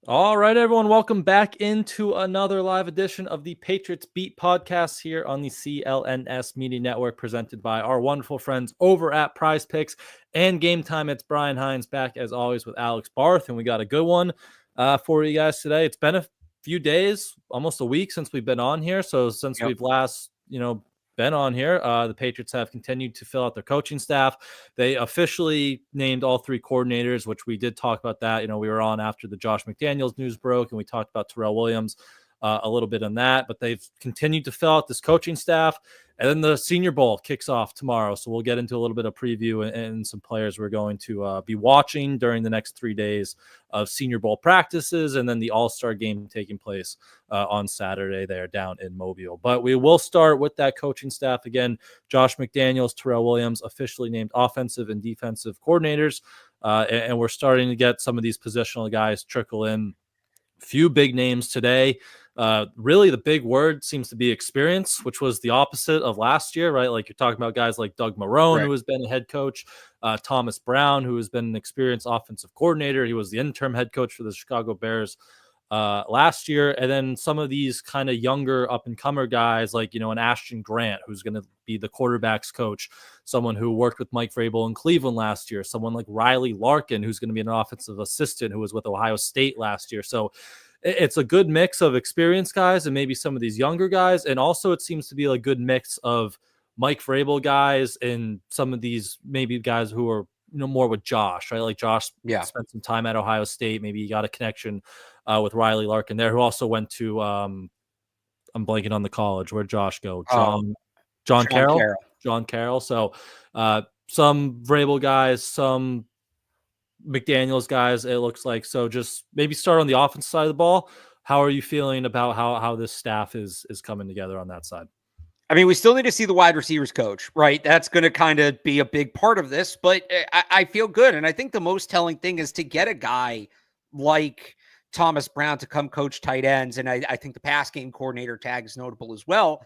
All right, everyone, welcome back into another live edition of the Patriots Beat podcast here on the CLNS Media Network, presented by our wonderful friends over at Prize Picks and Game Time. It's Brian Hines back as always with Alex Barth, and we got a good one for you guys today. It's been a few days, almost a week since we've been on here. So since we've last, been on here, the Patriots have continued to fill out their coaching staff. They officially named all three coordinators, which we did talk about that. We were on after the Josh McDaniels news broke, and we talked about Terrell Williams a little bit on that. But they've continued to fill out this coaching staff. And then the Senior Bowl kicks off tomorrow. So we'll get into a little bit of preview and some players we're going to be watching during the next 3 days of Senior Bowl practices, and then the All-Star game taking place on Saturday there down in Mobile. But we will start with that coaching staff again. Josh McDaniels, Terrell Williams, officially named offensive and defensive coordinators. And we're starting to get some of these positional guys trickle in. Few big names today. Really, the big word seems to be experience, which was the opposite of last year, right? Like you're talking about guys like Doug Marrone, who has been a head coach, Thomas Brown, who has been an experienced offensive coordinator. He was the interim head coach for the Chicago Bears last year. And then some of these kind of younger up-and-comer guys like, an Ashton Grant, who's going to be the quarterback's coach, someone who worked with Mike Vrabel in Cleveland last year, someone like Riley Larkin, who's going to be an offensive assistant who was with Ohio State last year. So it's a good mix of experienced guys and maybe some of these younger guys. And also it seems to be a good mix of Mike Vrabel guys and some of these maybe guys who are more with Josh, right? Like Josh spent some time at Ohio State. Maybe he got a connection with Riley Larkin there, who also went to I'm blanking on the college. Where'd Josh go? John Carroll. John Carroll. So some Vrabel guys, some McDaniels guys, it looks like. So just maybe start on the offensive side of the ball. How are you feeling about how this staff is coming together on that side? I mean, we still need to see the wide receivers coach, right? That's going to kind of be a big part of this, but I feel good. And I think the most telling thing is to get a guy like Thomas Brown to come coach tight ends. And I think the pass game coordinator tag is notable as well.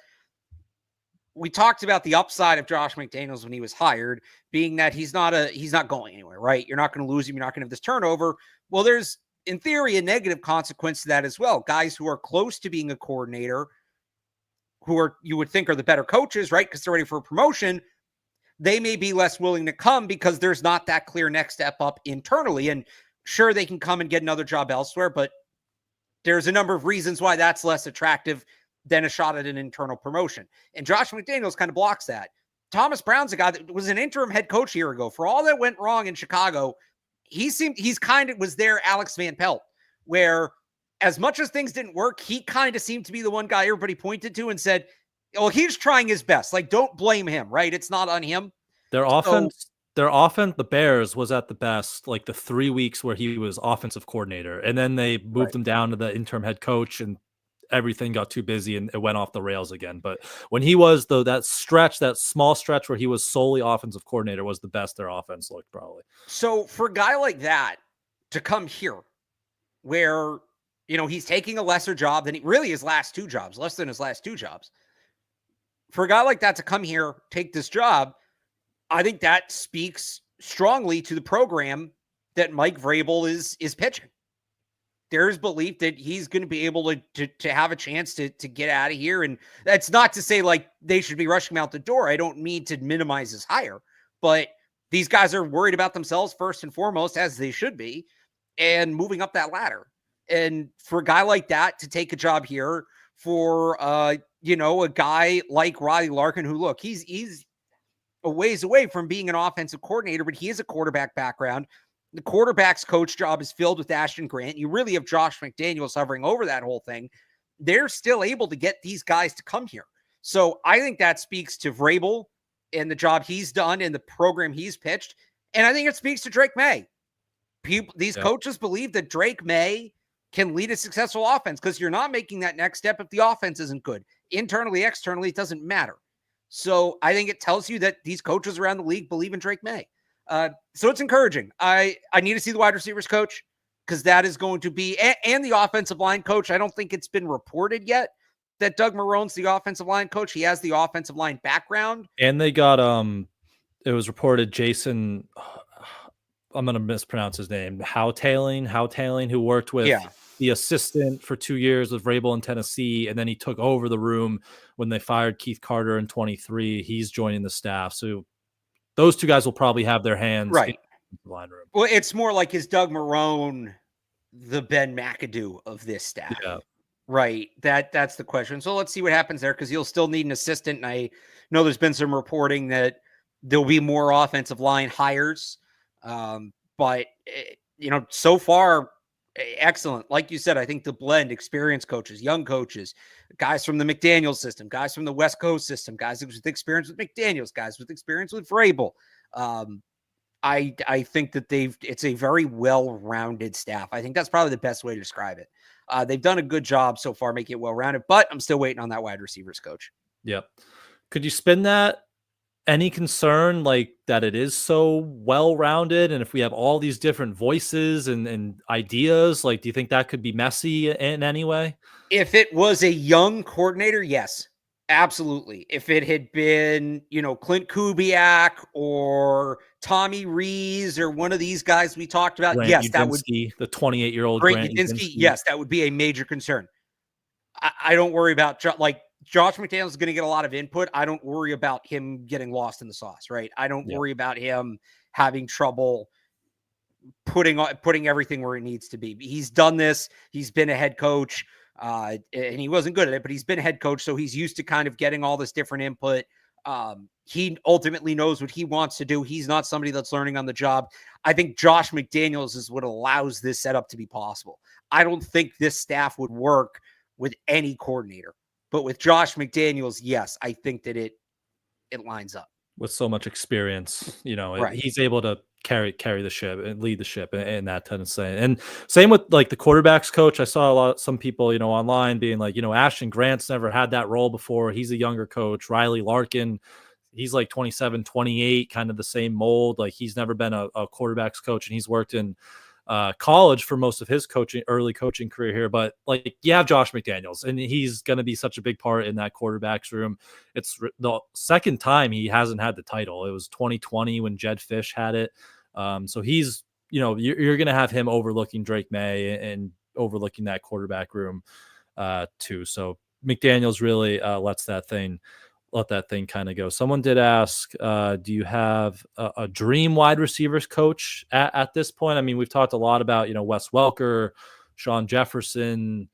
We talked about the upside of Josh McDaniels when he was hired, being that he's not going anywhere, right? You're not going to lose him. You're not going to have this turnover. Well, there's, in theory, a negative consequence to that as well. Guys who are close to being a coordinator, who are, you would think, are the better coaches, right? Because they're ready for a promotion. They may be less willing to come because there's not that clear next step up internally. And sure, they can come and get another job elsewhere, but there's a number of reasons why that's less attractive than a shot at an internal promotion. And Josh McDaniels kind of blocks that. Thomas Brown's a guy that was an interim head coach a year ago. For all that went wrong in Chicago, he's kind of was their Alex Van Pelt, where as much as things didn't work, he kind of seemed to be the one guy everybody pointed to and said, well, he's trying his best. Like, don't blame him, right? It's not on him. Their offense, the Bears, was at the best, like the 3 weeks where he was offensive coordinator. And then they moved him down to the interim head coach, and everything got too busy and it went off the rails again. But when he was, though, that small stretch where he was solely offensive coordinator was the best their offense looked, probably. So for a guy like that to come here, where, he's taking a lesser job than his last two jobs, less than his last two jobs. For a guy like that to come here, take this job, I think that speaks strongly to the program that Mike Vrabel is pitching. There's belief that he's going to be able to have a chance to get out of here. And that's not to say like they should be rushing him out the door. I don't mean to minimize his hire, but these guys are worried about themselves first and foremost, as they should be, and moving up that ladder. And for a guy like that to take a job here for, a guy like Riley Larkin, who, look, he's a ways away from being an offensive coordinator, but he has a quarterback background. The quarterback's coach job is filled with Ashton Grant. You really have Josh McDaniels hovering over that whole thing. They're still able to get these guys to come here. So I think that speaks to Vrabel and the job he's done and the program he's pitched. And I think it speaks to Drake May. These coaches believe that Drake May can lead a successful offense, because you're not making that next step if the offense isn't good. Internally, externally, it doesn't matter. So I think it tells you that these coaches around the league believe in Drake May. So it's encouraging. I need to see the wide receivers coach, because that is going to be, and the offensive line coach. I don't think it's been reported yet that Doug Marrone's the offensive line coach. He has the offensive line background. And they got, it was reported Jason, I'm going to mispronounce his name, Howtailing, who worked with the assistant for 2 years with Vrabel in Tennessee, and then he took over the room when they fired Keith Carter in 23. He's joining the staff. So those two guys will probably have their hands in the line room. Well, it's more like, is Doug Marrone the Ben McAdoo of this staff? Yeah. Right. That's the question. So let's see what happens there, because you'll still need an assistant. And I know there's been some reporting that there'll be more offensive line hires. But, so far, excellent. Like you said, I think the blend, experienced coaches, young coaches, guys from the McDaniels system, guys from the West Coast system, guys with experience with McDaniels, guys with experience with Vrabel. I think that it's a very well-rounded staff. I think that's probably the best way to describe it. They've done a good job so far making it well-rounded, but I'm still waiting on that wide receivers coach. Yep. Could you spin that? Any concern like that it is so well-rounded, and if we have all these different voices and ideas, like, do you think that could be messy in any way? If it was a young coordinator, yes, absolutely. If it had been, Clint Kubiak or Tommy Rees or one of these guys we talked about, Grant yes, Udinski, that would the 28-year-old Grant Udinski. Yes, that would be a major concern. I don't worry about Josh McDaniels is going to get a lot of input. I don't worry about him getting lost in the sauce, right? I don't worry about him having trouble putting everything where it needs to be. He's done this. He's been a head coach, and he wasn't good at it, but he's been a head coach, so he's used to kind of getting all this different input. He ultimately knows what he wants to do. He's not somebody that's learning on the job. I think Josh McDaniels is what allows this setup to be possible. I don't think this staff would work with any coordinator, but with Josh McDaniels, yes, I think that it lines up. With so much experience, Right. He's able to carry the ship and lead the ship in that tendency. And same with like the quarterbacks coach. I saw some people, online being like, Ashton Grant's never had that role before. He's a younger coach. Riley Larkin, he's like 27, 28, kind of the same mold. Like, he's never been a quarterbacks coach, and he's worked in college for most of his early coaching career here. But like, you have Josh McDaniels, and he's going to be such a big part in that quarterbacks room. It's the second time he hasn't had the title. It was 2020 when Jed Fish had it. So he's, you're going to have him overlooking Drake May and overlooking that quarterback room too. So McDaniels really lets that thing kind of go. Someone did ask, do you have a dream wide receivers coach at this point? I mean, we've talked a lot about, Wes Welker, Sean Jefferson,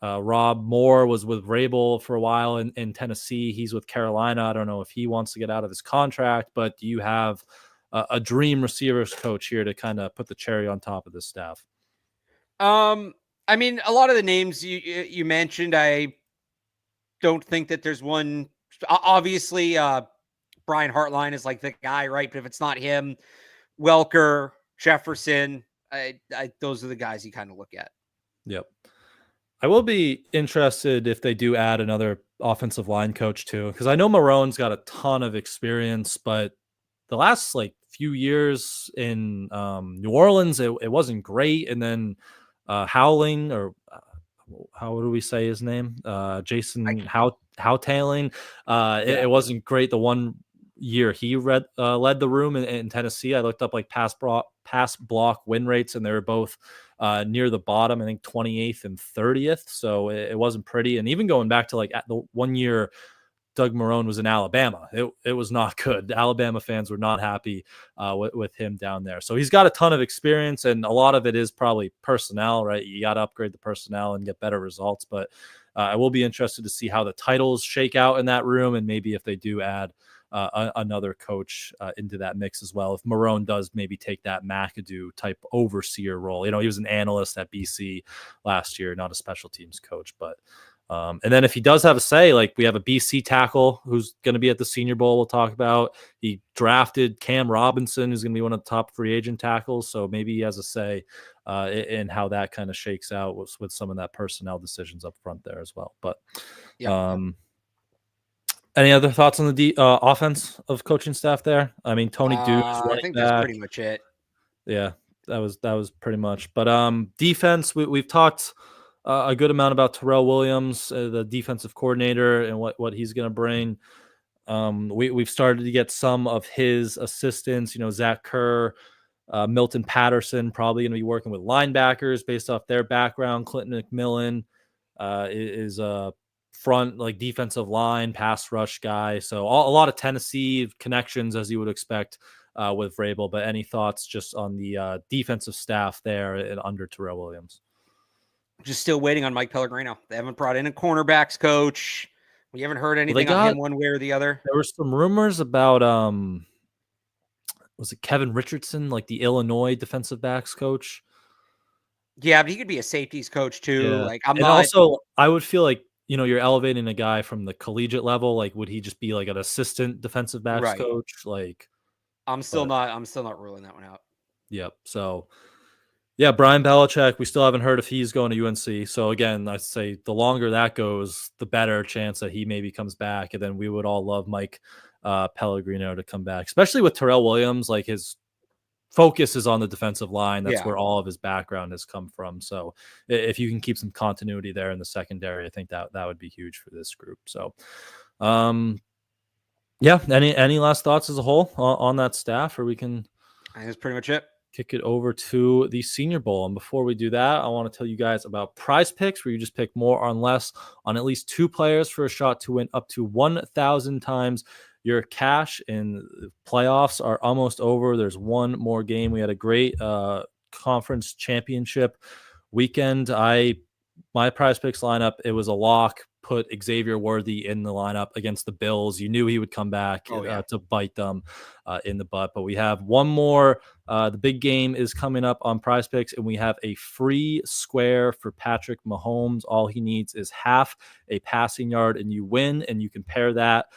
Rob Moore was with Vrabel for a while in Tennessee. He's with Carolina. I don't know if he wants to get out of his contract, but do you have a dream receivers coach here to kind of put the cherry on top of this staff? I mean, a lot of the names you mentioned, I don't think that there's one. Obviously, Brian Hartline is like the guy, right? But if it's not him, Welker, Jefferson, those are the guys you kind of look at. Yep. I will be interested if they do add another offensive line coach too, because I know Marrone's got a ton of experience, but the last few years in New Orleans, it wasn't great. And then Howling, or how do we say his name? Jason Howtailing. It wasn't great the one year he led the room in Tennessee. I looked up pass block win rates, and they were both near the bottom, I think 28th and 30th. So it wasn't pretty. And even going back to at the 1 year Doug Marrone was in Alabama, it was not good. The Alabama fans were not happy with him down there. So he's got a ton of experience, and a lot of it is probably personnel, right? You got to upgrade the personnel and get better results. But I will be interested to see how the titles shake out in that room, and maybe if they do add another coach into that mix as well. If Marrone does maybe take that McAdoo type overseer role, he was an analyst at BC last year, not a special teams coach, but and then if he does have a say, we have a BC tackle who's going to be at the Senior Bowl, we'll talk about. He drafted Cam Robinson, who's going to be one of the top free agent tackles. So maybe he has a say in how that kind of shakes out with some of that personnel decisions up front there as well. But any other thoughts on the offense of coaching staff there? I mean, Tony Duke is running I think back. that's pretty much it. Yeah, that was pretty much. But defense, we've talked a good amount about Terrell Williams, the defensive coordinator, and what he's going to bring. We've started to get some of his assistants, Zach Kerr, Milton Patterson probably going to be working with linebackers based off their background. Clinton McMillan is a front, like defensive line, pass rush guy. So a lot of Tennessee connections, as you would expect with Vrabel. But any thoughts just on the defensive staff there and under Terrell Williams? Just still waiting on Mike Pellegrino. They haven't brought in a cornerbacks coach. We haven't heard anything on him one way or the other. There were some rumors about was it Kevin Richardson, like the Illinois defensive backs coach? Yeah, but he could be a safeties coach too. Yeah. Like Also, I would feel like, you're elevating a guy from the collegiate level. Like, would he just be like an assistant defensive backs coach? Like, I'm still not ruling that one out. Yep. So, yeah, Brian Belichick, we still haven't heard if he's going to UNC. So again, I say the longer that goes, the better chance that he maybe comes back. And then we would all love Mike Pellegrino to come back, especially with Terrell Williams. Like, his focus is on the defensive line. That's where all of his background has come from. So if you can keep some continuity there in the secondary, I think that would be huge for this group. So, yeah, any last thoughts as a whole on that staff, or we can... I think that's pretty much it. Kick it over to the Senior Bowl. And before we do that, I want to tell you guys about Prize Picks, where you just pick more or less on at least 2 players for a shot to win up to 1,000 times your cash. And playoffs are almost over. There's one more game. We had a great conference championship weekend. My Prize Picks lineup, it was a lock. Put Xavier Worthy in the lineup against the Bills. You knew he would come back to bite them in the butt. But we have one more. The big game is coming up on Prize Picks, and we have a free square for Patrick Mahomes. All he needs is half a passing yard, and you win. And you can pair that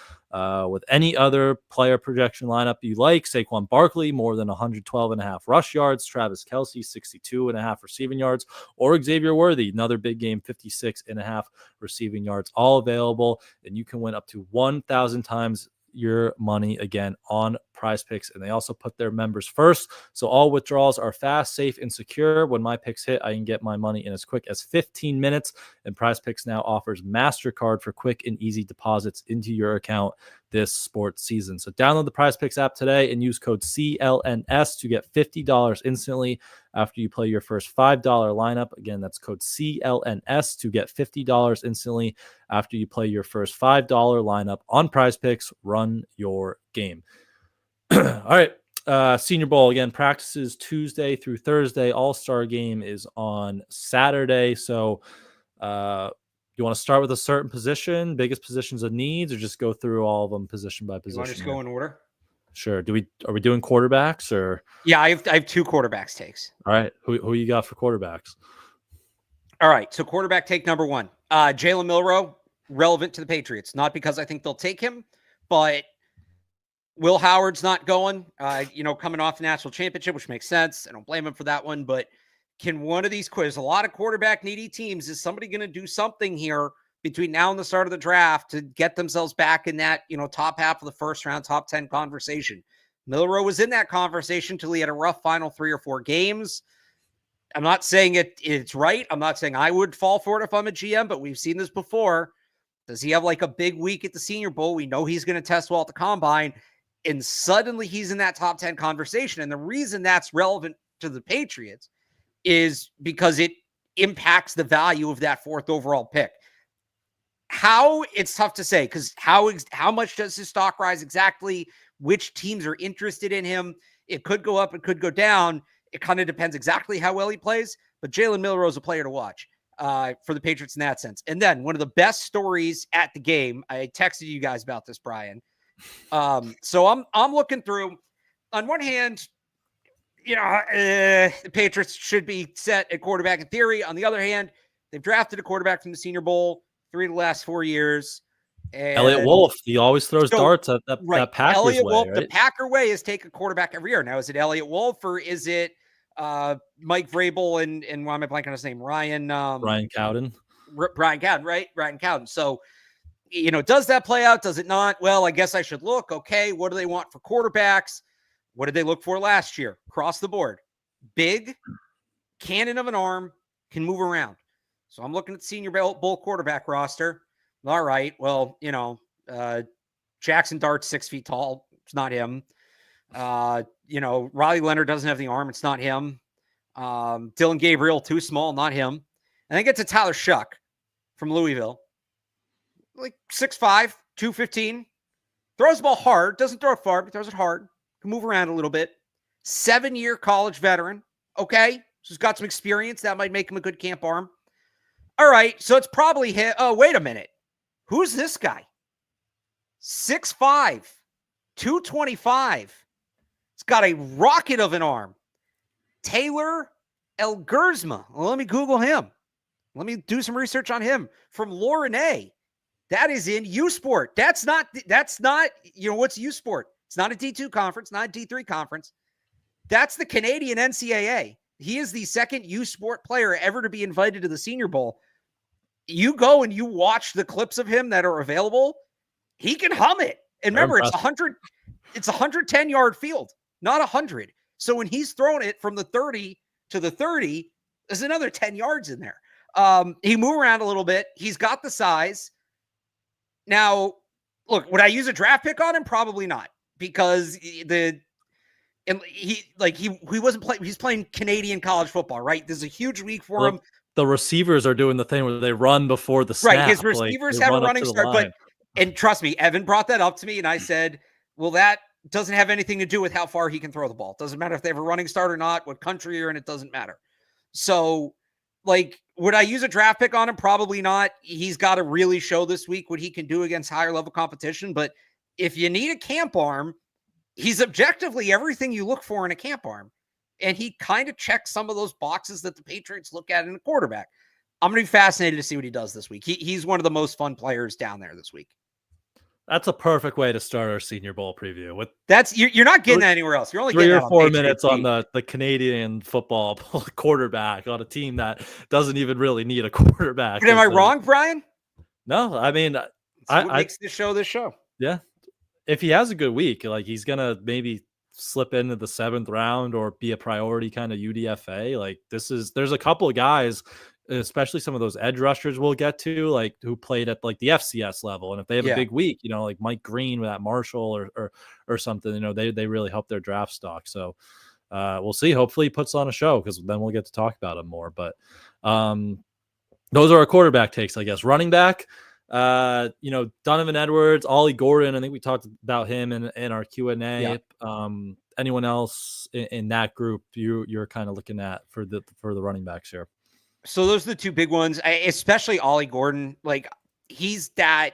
with any other player projection lineup you like. Saquon Barkley, more than 112.5 rush yards. Travis Kelce, 62.5 receiving yards. Or Xavier Worthy, another big game, 56.5 receiving yards. All available, and you can win up to 1,000 times your money again on Prize Picks. And they also put their members first, so all withdrawals are fast, safe, and secure. When my picks hit, I can get my money in as quick as 15 minutes. And Prize Picks now offers MasterCard for quick and easy deposits into your account this sports season. So download the Prize Picks app today and use code CLNS to get $50 instantly after you play your first $5 lineup. Again, that's code CLNS to get $50 instantly after you play your first $5 lineup on Prize Picks. Run your game. All right. Senior Bowl, again, practices Tuesday through Thursday. All-Star game is on Saturday. So you want to start with a certain position, biggest positions of needs, or just go through all of them position by position? You want to just go in order? Sure. Are we doing quarterbacks or? Yeah, I have 2 quarterbacks takes. All right. Who you got for quarterbacks? All right. So quarterback take number 1, Jalen Milroe, relevant to the Patriots. Not because I think they'll take him, but Will Howard's not going, coming off the national championship, which makes sense. I don't blame him for that one, but can one of these quiz, a lot of quarterback needy teams, is somebody going to do something here between now and the start of the draft to get themselves back in that, top half of the first round, top 10 conversation? Milroe was in that conversation till he had a rough final 3 or 4 games. I'm not saying it's right. I'm not saying I would fall for it if I'm a GM, but we've seen this before. Does he have like a big week at the Senior Bowl? We know he's going to test well at the combine, and suddenly he's in that top 10 conversation. And the reason that's relevant to the Patriots is because it impacts the value of that 4th overall pick. How, it's tough to say, because how much does his stock rise exactly? Which teams are interested in him? It could go up, it could go down. It kind of depends exactly how well he plays. But Jalen Milroe is a player to watch for the Patriots in that sense. And then one of the best stories at the game, I texted you guys about this, Brian. So I'm looking through. On one hand, the Patriots should be set at quarterback in theory. On the other hand, they've drafted a quarterback from the Senior Bowl 3 of the last 4 years. And Elliott Wolf, he always throws darts at that Packers Elliott way, Wolf, right? The Packer way is take a quarterback every year. Now, is it Elliott Wolf or is it Mike Vrabel and why am I blanking on his name? Ryan Cowden. Brian Cowden, right? Ryan Cowden. So, does that play out? Does it not? Well, I guess I should look. Okay, what do they want for quarterbacks? What did they look for last year? Across the board. Big, cannon of an arm, can move around. So I'm looking at Senior Bowl quarterback roster. All right, well, Jackson Dart's 6 feet tall. It's not him. Riley Leonard doesn't have the arm. It's not him. Dylan Gabriel, too small, not him. And then get to Tyler Shuck from Louisville. Like 6'5", 215. Throws the ball hard. Doesn't throw it far, but throws it hard. Can move around a little bit. 7-year college veteran. Okay. So he's got some experience. That might make him a good camp arm. All right. So it's probably him. Oh, wait a minute. Who's this guy? 6'5", 225. It's got a rocket of an arm. Taylor Elgersma. Well, let me Google him. Let me do some research on him. From Lauren A. That is in U Sport. That's not, what's U Sport? It's not a D2 conference, not a D3 conference. That's the Canadian NCAA. He is the second U Sport player ever to be invited to the Senior Bowl. You go and you watch the clips of him that are available. He can hum it. And remember, it's 110-yard field, not 100. So when he's throwing it from the 30 to the 30, there's another 10 yards in there. He moved around a little bit. He's got the size. Now, look, would I use a draft pick on him? Probably not, because he wasn't playing. He's playing Canadian college football, right? There's a huge week for him. The receivers are doing the thing where they run before the snap. Right, his receivers have a running start, and trust me, Evan brought that up to me, and I said, well, that doesn't have anything to do with how far he can throw the ball. Doesn't matter if they have a running start or not, what country you're in, it doesn't matter. So, would I use a draft pick on him? Probably not. He's got to really show this week what he can do against higher level competition. But if you need a camp arm, he's objectively everything you look for in a camp arm. And he kind of checks some of those boxes that the Patriots look at in a quarterback. I'm going to be fascinated to see what he does this week. He's one of the most fun players down there this week. That's a perfect way to start our Senior Bowl preview. You're not getting that anywhere else. You're only 3 getting or 4 minutes on the Canadian football quarterback on a team that doesn't even really need a quarterback. But am I wrong, Brian? No, I mean, what makes this show. Yeah, if he has a good week, he's gonna maybe slip into the 7th round or be a priority kind of UDFA. There's a couple of guys, especially some of those edge rushers we'll get to, who played at the FCS level. And if they have a big week, like Mike Green with that Marshall or something, they really help their draft stock. So we'll see. Hopefully he puts on a show, because then we'll get to talk about him more. But those are our quarterback takes, I guess. Running back, Donovan Edwards, Ollie Gordon. I think we talked about him in our Q&A. Yeah. Anyone else in that group you're kind of looking at for the running backs here? So those are the two big ones, especially Ollie Gordon. He's that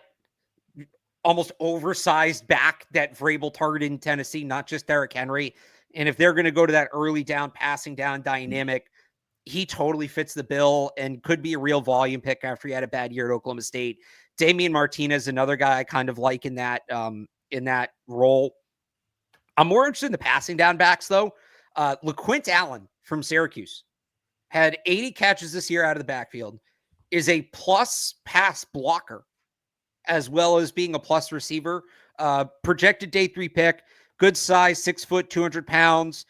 almost oversized back that Vrabel targeted in Tennessee, not just Derrick Henry. And if they're going to go to that early down, passing down dynamic, he totally fits the bill and could be a real volume pick after he had a bad year at Oklahoma State. Damian Martinez, another guy I kind of like in that role. I'm more interested in the passing down backs, though. LaQuint Allen from Syracuse had 80 catches this year out of the backfield, is a plus pass blocker, as well as being a plus receiver. Projected day 3 pick, good size, 6 foot, 200 pounds,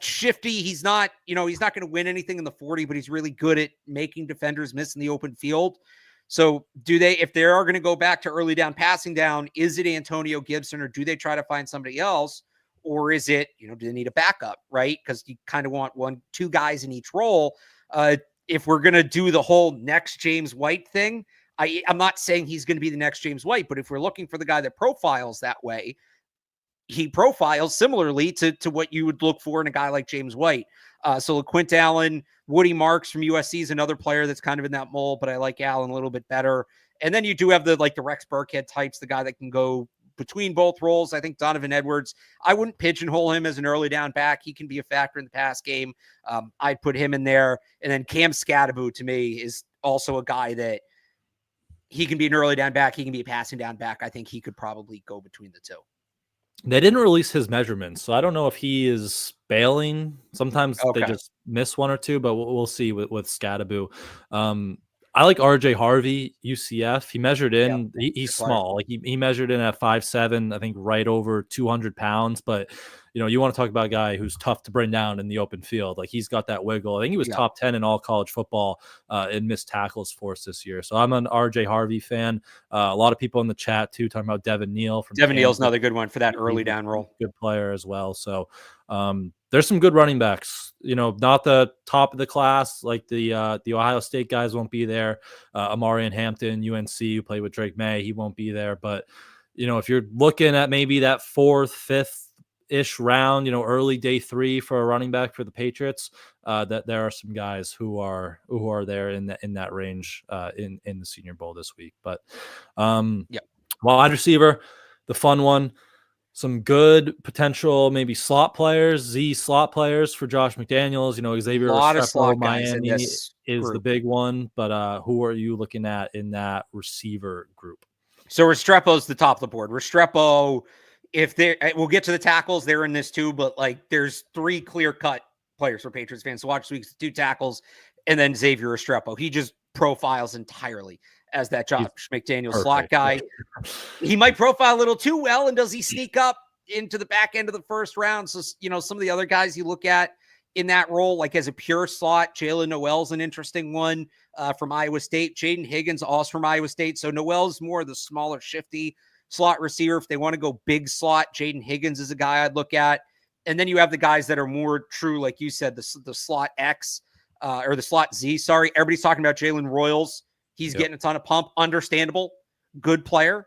shifty. He's not going to win anything in the 40, but he's really good at making defenders miss in the open field. So if they are going to go back to early down passing down, is it Antonio Gibson, or do they try to find somebody else? Or is it, do they need a backup, right? Because you kind of want 2 guys in each role. If we're going to do the whole next James White thing, I'm not saying he's going to be the next James White, but if we're looking for the guy that profiles that way, he profiles similarly to what you would look for in a guy like James White. So LaQuint Allen, Woody Marks from USC is another player that's kind of in that mold, but I like Allen a little bit better. And then you do have the Rex Burkhead types, the guy that can go between both roles. I think Donovan Edwards, I wouldn't pigeonhole him as an early down back. He can be a factor in the pass game. I'd put him in there. And then Cam Scadaboo, to me, is also a guy that he can be an early down back. He can be a passing down back. I think he could probably go between the two. They didn't release his measurements, so I don't know if he is bailing. Sometimes they just miss one or two, but we'll see with Scadaboo. I like RJ Harvey, UCF. He measured Yep. in, he's small. Like he measured in at 5'7", I think right over 200 pounds. But, you want to talk about a guy who's tough to bring down in the open field. Like he's got that wiggle. I think he was top 10 in all college football in missed tackles for us this year. So I'm an RJ Harvey fan. A lot of people in the chat too talking about Devin Neal from Devin Neal's Kansas. another good one for that early down roll. Good player as well. So there's some good running backs, not the top of the class, like the Ohio State guys won't be there. Amarian Hampton, UNC, who played with Drake May, he won't be there. But, if you're looking at maybe that 4th, 5th-ish round, early day 3 for a running back for the Patriots, that there are some guys who are there in that range in the Senior Bowl this week. But wide receiver, the fun one. Some good potential, maybe slot players, slot players for Josh McDaniels. Xavier Restrepo, Miami is the big one. But who are you looking at in that receiver group? So Restrepo's the top of the board. Restrepo, we'll get to the tackles, they're in this too, but like there's 3 clear-cut players for Patriots fans. So watch this week's 2 tackles, and then Xavier Restrepo. He just profiles entirely as that Josh McDaniels slot guy. He might profile a little too well, and does he sneak up into the back end of the first round? So, some of the other guys you look at in that role, like as a pure slot, Jalen Noel's an interesting one from Iowa State. Jaden Higgins also from Iowa State. So Noel's more the smaller, shifty slot receiver. If they want to go big slot, Jaden Higgins is a guy I'd look at. And then you have the guys that are more true, like you said, the slot X or the slot Z. Sorry, everybody's talking about Jalen Royals. He's getting a ton of pump. Understandable. Good player.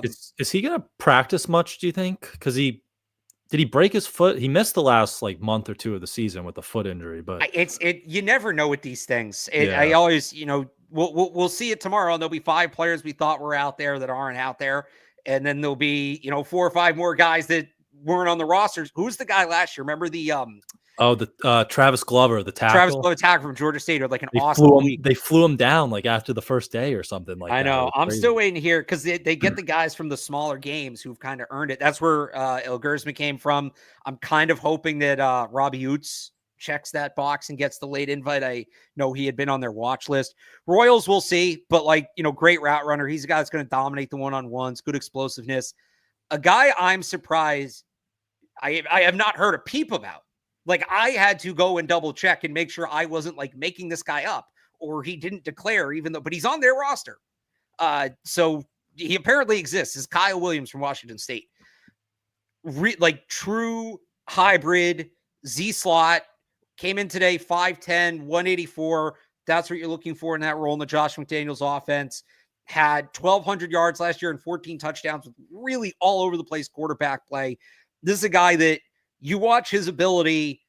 Is he going to practice much, do you think? Because did he break his foot? He missed the last month or 2 of the season with a foot injury. But you never know with these things. I always, we'll see it tomorrow. And there'll be 5 players we thought were out there that aren't out there. And then there'll be, 4 or 5 more guys that weren't on the rosters. Who's the guy last year? Remember the Travis Glover, the tackle. Travis Glover tackle from Georgia State, or like an awesome week. They flew him down after the first day or something like that. I know. I'm still waiting to hear, because they get the guys from the smaller games who've kind of earned it. That's where Ilgersma came from. I'm kind of hoping that Robbie Oots checks that box and gets the late invite. I know he had been on their watch list. Royals, we'll see, but great route runner. He's a guy that's going to dominate the one-on-ones, good explosiveness. A guy I'm surprised I have not heard a peep about. I had to go and double check and make sure I wasn't making this guy up, or he didn't declare, but he's on their roster. So he apparently exists. Is Kyle Williams from Washington State. True hybrid Z slot, came in today, 5'10", 184. That's what you're looking for in that role in the Josh McDaniels offense. Had 1,200 yards last year and 14 touchdowns with really all over the place quarterback play. This is a guy that you watch his ability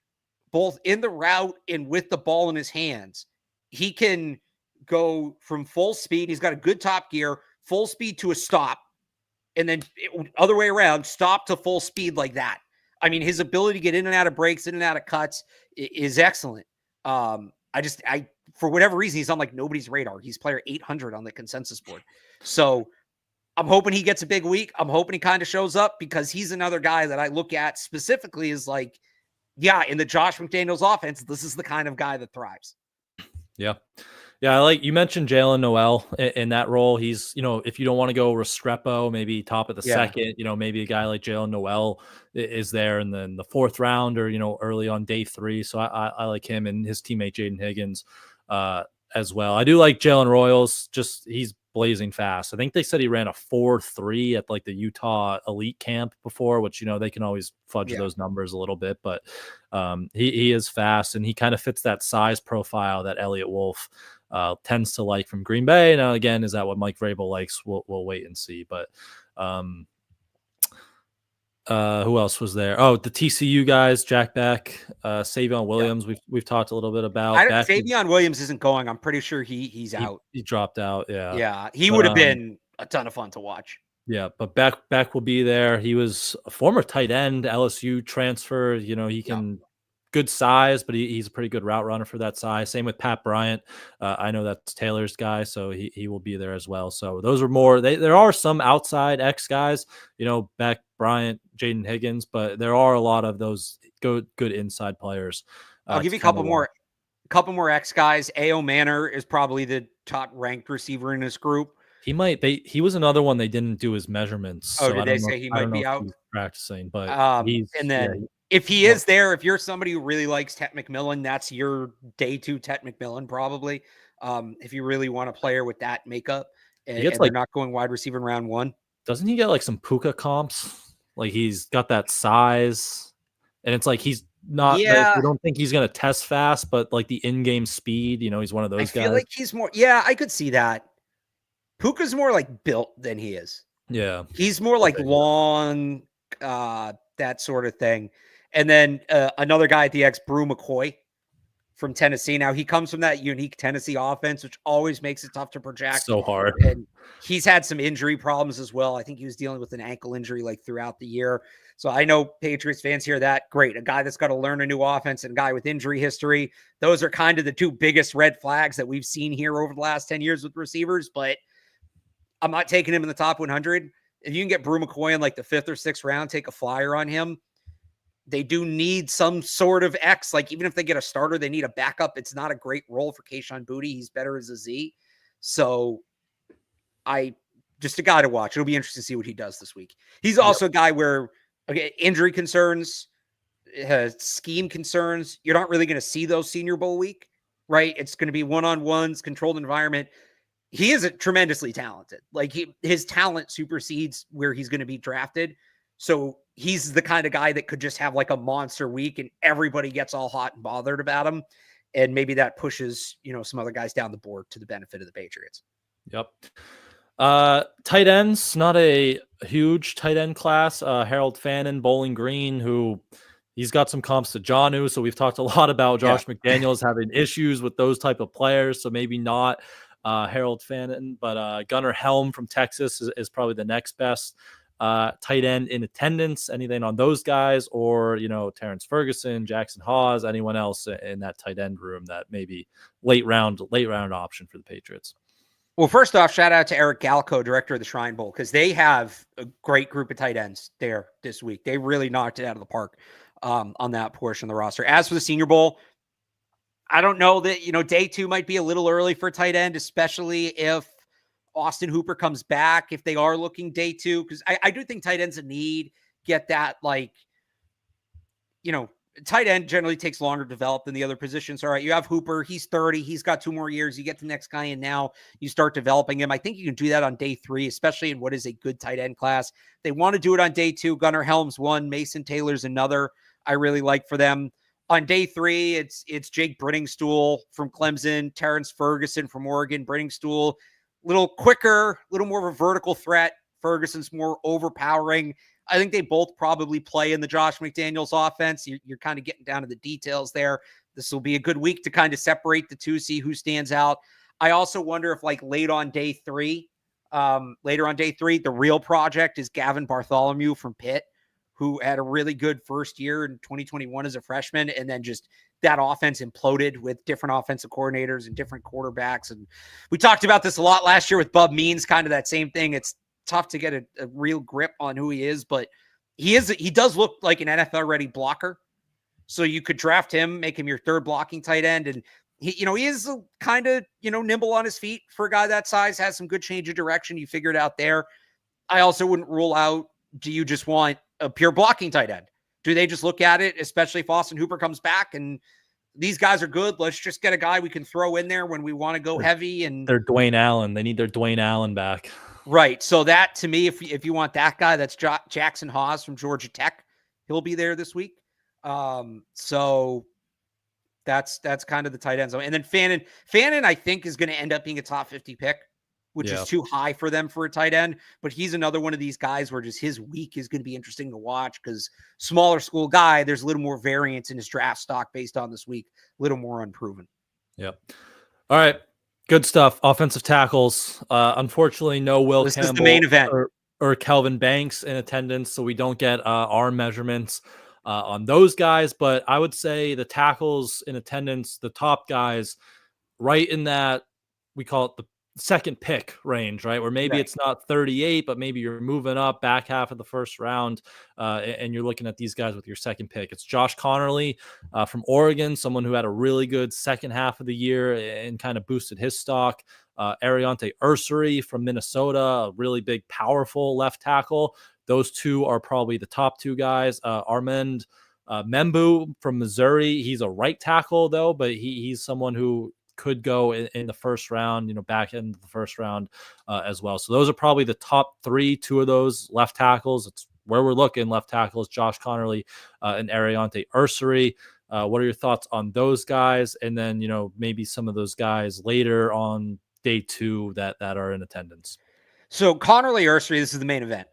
both in the route and with the ball in his hands. He can go from full speed. He's got a good top gear, full speed to a stop, and then other way around, stop to full speed like that. I mean, his ability to get in and out of breaks, in and out of cuts is excellent. For whatever reason, he's on nobody's radar. He's player 800 on the consensus board. So I'm hoping he gets a big week. I'm hoping he kind of shows up, because he's another guy that I look at specifically as in the Josh McDaniels offense, this is the kind of guy that thrives. Yeah. Yeah. You mentioned Jalen Noel in that role. He's, if you don't want to go Restrepo, maybe top of the second, maybe a guy like Jalen Noel is there in the 4th round, or, early on day 3. So I like him, and his teammate Jaden Higgins as well. I do like Jalen Royals. He's blazing fast. I think they said he ran a 4.3 at the Utah elite camp before, which, they can always fudge those numbers a little bit, but he is fast, and he kind of fits that size profile that Elliott Wolf tends to like from Green Bay. Now, again, is that what Mike Vrabel likes? We'll wait and see. But who else was there? Oh, the TCU guys, Jack Beck, Savion Williams. We've talked a little bit about. Savion Williams isn't going. I'm pretty sure he's out. He dropped out. Yeah. Yeah. He would have been a ton of fun to watch. Yeah, but Beck will be there. He was a former tight end, LSU transfer. He can good size, but he's a pretty good route runner for that size. Same with Pat Bryant. I know that's Taylor's guy, so he will be there as well. So those are more. There are some outside X guys, Beck, Bryant, Jaden Higgins, but there are a lot of those good inside players. I'll give you a couple more. A couple more X guys. A.O. Manor is probably the top ranked receiver in this group. He was another one they didn't do his measurements. Oh, So did I they don't know. say he I don't might know be if out? he's practicing, but And then if he is there, if you're somebody who really likes Tet McMillan, that's your day 2 Tet McMillan, probably. If you really want a player with that makeup and they're not going wide receiver in round 1. Doesn't he get like some Puka comps? Like he's got that size, and it's like he's not. Yeah, We don't think he's gonna test fast, but like the in-game speed, he's one of those guys. I feel like he's more. Yeah, I could see that. Puka's more like built than he is. Yeah, he's more like long, that sort of thing. And then another guy at the X, Brew McCoy from Tennessee. Now he comes from that unique Tennessee offense, which always makes it tough to project. So hard. And he's had some injury problems as well. I think he was dealing with an ankle injury like throughout the year. So I know Patriots fans hear that. Great. A guy that's got to learn a new offense and a guy with injury history. Those are kind of the two biggest red flags that we've seen here over the last 10 years with receivers, but I'm not taking him in the top 100. If you can get Brew McCoy in like the 5th or 6th round, take a flyer on him. They do need some sort of X. Like even if they get a starter, they need a backup. It's not a great role for Kayshon Boutte. He's better as a Z. So just a guy to watch. It'll be interesting to see what he does this week. He's also a guy where, okay, injury concerns, scheme concerns, you're not really going to see those Senior Bowl week, right? It's going to be one-on-ones, controlled environment. He is tremendously talented. Like his talent supersedes where he's going to be drafted. So he's the kind of guy that could just have like a monster week and everybody gets all hot and bothered about him. And maybe that pushes, some other guys down the board to the benefit of the Patriots. Yep. Tight ends, not a huge tight end class. Harold Fannin, Bowling Green, who he's got some comps to Jonnu. So we've talked a lot about Josh McDaniels having issues with those type of players. So maybe not Harold Fannin, but Gunnar Helm from Texas is probably the next best tight end in attendance. Anything on those guys, or Terrence Ferguson, Jackson Hawes, anyone else in that tight end room that maybe late round option for the Patriots? Well, first off, shout out to Eric Galco, director of the Shrine Bowl, because they have a great group of tight ends there this week. They really knocked it out of the park on that portion of the roster. As for the Senior Bowl, I don't know that, day 2 might be a little early for tight end, especially if Austin Hooper comes back, if they are looking day 2, because I do think tight ends a need, get that, tight end generally takes longer to develop than the other positions. All right, you have Hooper, he's 30, he's got 2 more years. You get the next guy in now, you start developing him. I think you can do that on day 3, especially in what is a good tight end class. They want to do it on day 2. Gunnar Helm's one, Mason Taylor's another. I really like for them. On day 3, it's Jake Brittingstool from Clemson, Terrence Ferguson from Oregon. Brittingstool, little quicker, little more of a vertical threat. Ferguson's more overpowering. I think they both probably play in the Josh McDaniels offense. You're kind of getting down to the details there. This will be a good week to kind of separate the two, see who stands out. I also wonder if later on day 3, the real project is Gavin Bartholomew from Pitt, who had a really good first year in 2021 as a freshman. And then just that offense imploded with different offensive coordinators and different quarterbacks. And we talked about this a lot last year with Bub Means, kind of that same thing. It's tough to get a real grip on who he is, but he does look like an NFL ready blocker. So you could draft him, make him your 3rd blocking tight end. And he is kind of, nimble on his feet for a guy that size, has some good change of direction. You figure it out there. I also wouldn't rule out, do you just want a pure blocking tight end? Do they just look at it, especially if Austin Hooper comes back and these guys are good, let's just get a guy we can throw in there when we want to go heavy? And they're Dwayne Allen. They need their Dwayne Allen back. Right. So that, to me, if you want that guy, that's Jackson Hawes from Georgia Tech. He'll be there this week. So that's kind of the tight end zone. And then Fannin, I think, is going to end up being a top 50 pick, which is too high for them for a tight end. But he's another one of these guys where just his week is going to be interesting to watch, because smaller school guy, there's a little more variance in his draft stock based on this week, a little more unproven. Yep. All right. Good stuff. Offensive tackles. Unfortunately, no Will this Campbell is the main event. Or Kelvin Banks in attendance, so we don't get arm measurements on those guys. But I would say the tackles in attendance, the top guys, right in that, we call it second pick range, right? Where maybe it's not 38, but maybe you're moving up back half of the first round, and you're looking at these guys with your second pick. It's Josh Connerly from Oregon, someone who had a really good second half of the year and kind of boosted his stock. Ariante Ursary from Minnesota, a really big, powerful left tackle. Those two are probably the top two guys. Armand Membu from Missouri, he's a right tackle though, but he's someone who could go in the first round, back in the first round as well. So those are probably the top three. Two of those left tackles. It's where we're looking. Left tackles, Josh Connerly and Ariante Ursary. What are your thoughts on those guys? And then, maybe some of those guys later on day two that are in attendance. So Connerly Ursary, this is the main event.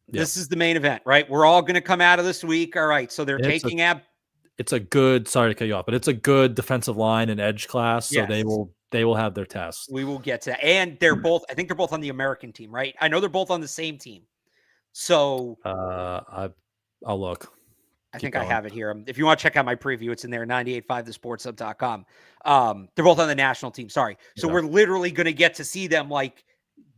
This is the main event, right? We're all going to come out of this week. All right. So they're taking it's a good, sorry to cut you off, but it's a good defensive line and edge class. So they will have their test. We will get to that. And I think they're both on the American team, right? I know they're both on the same team. So I'll look. I think I have it here. If you want to check out my preview, it's in there, 985thesportshub.com. They're both on the national team. Sorry. So we're literally going to get to see them like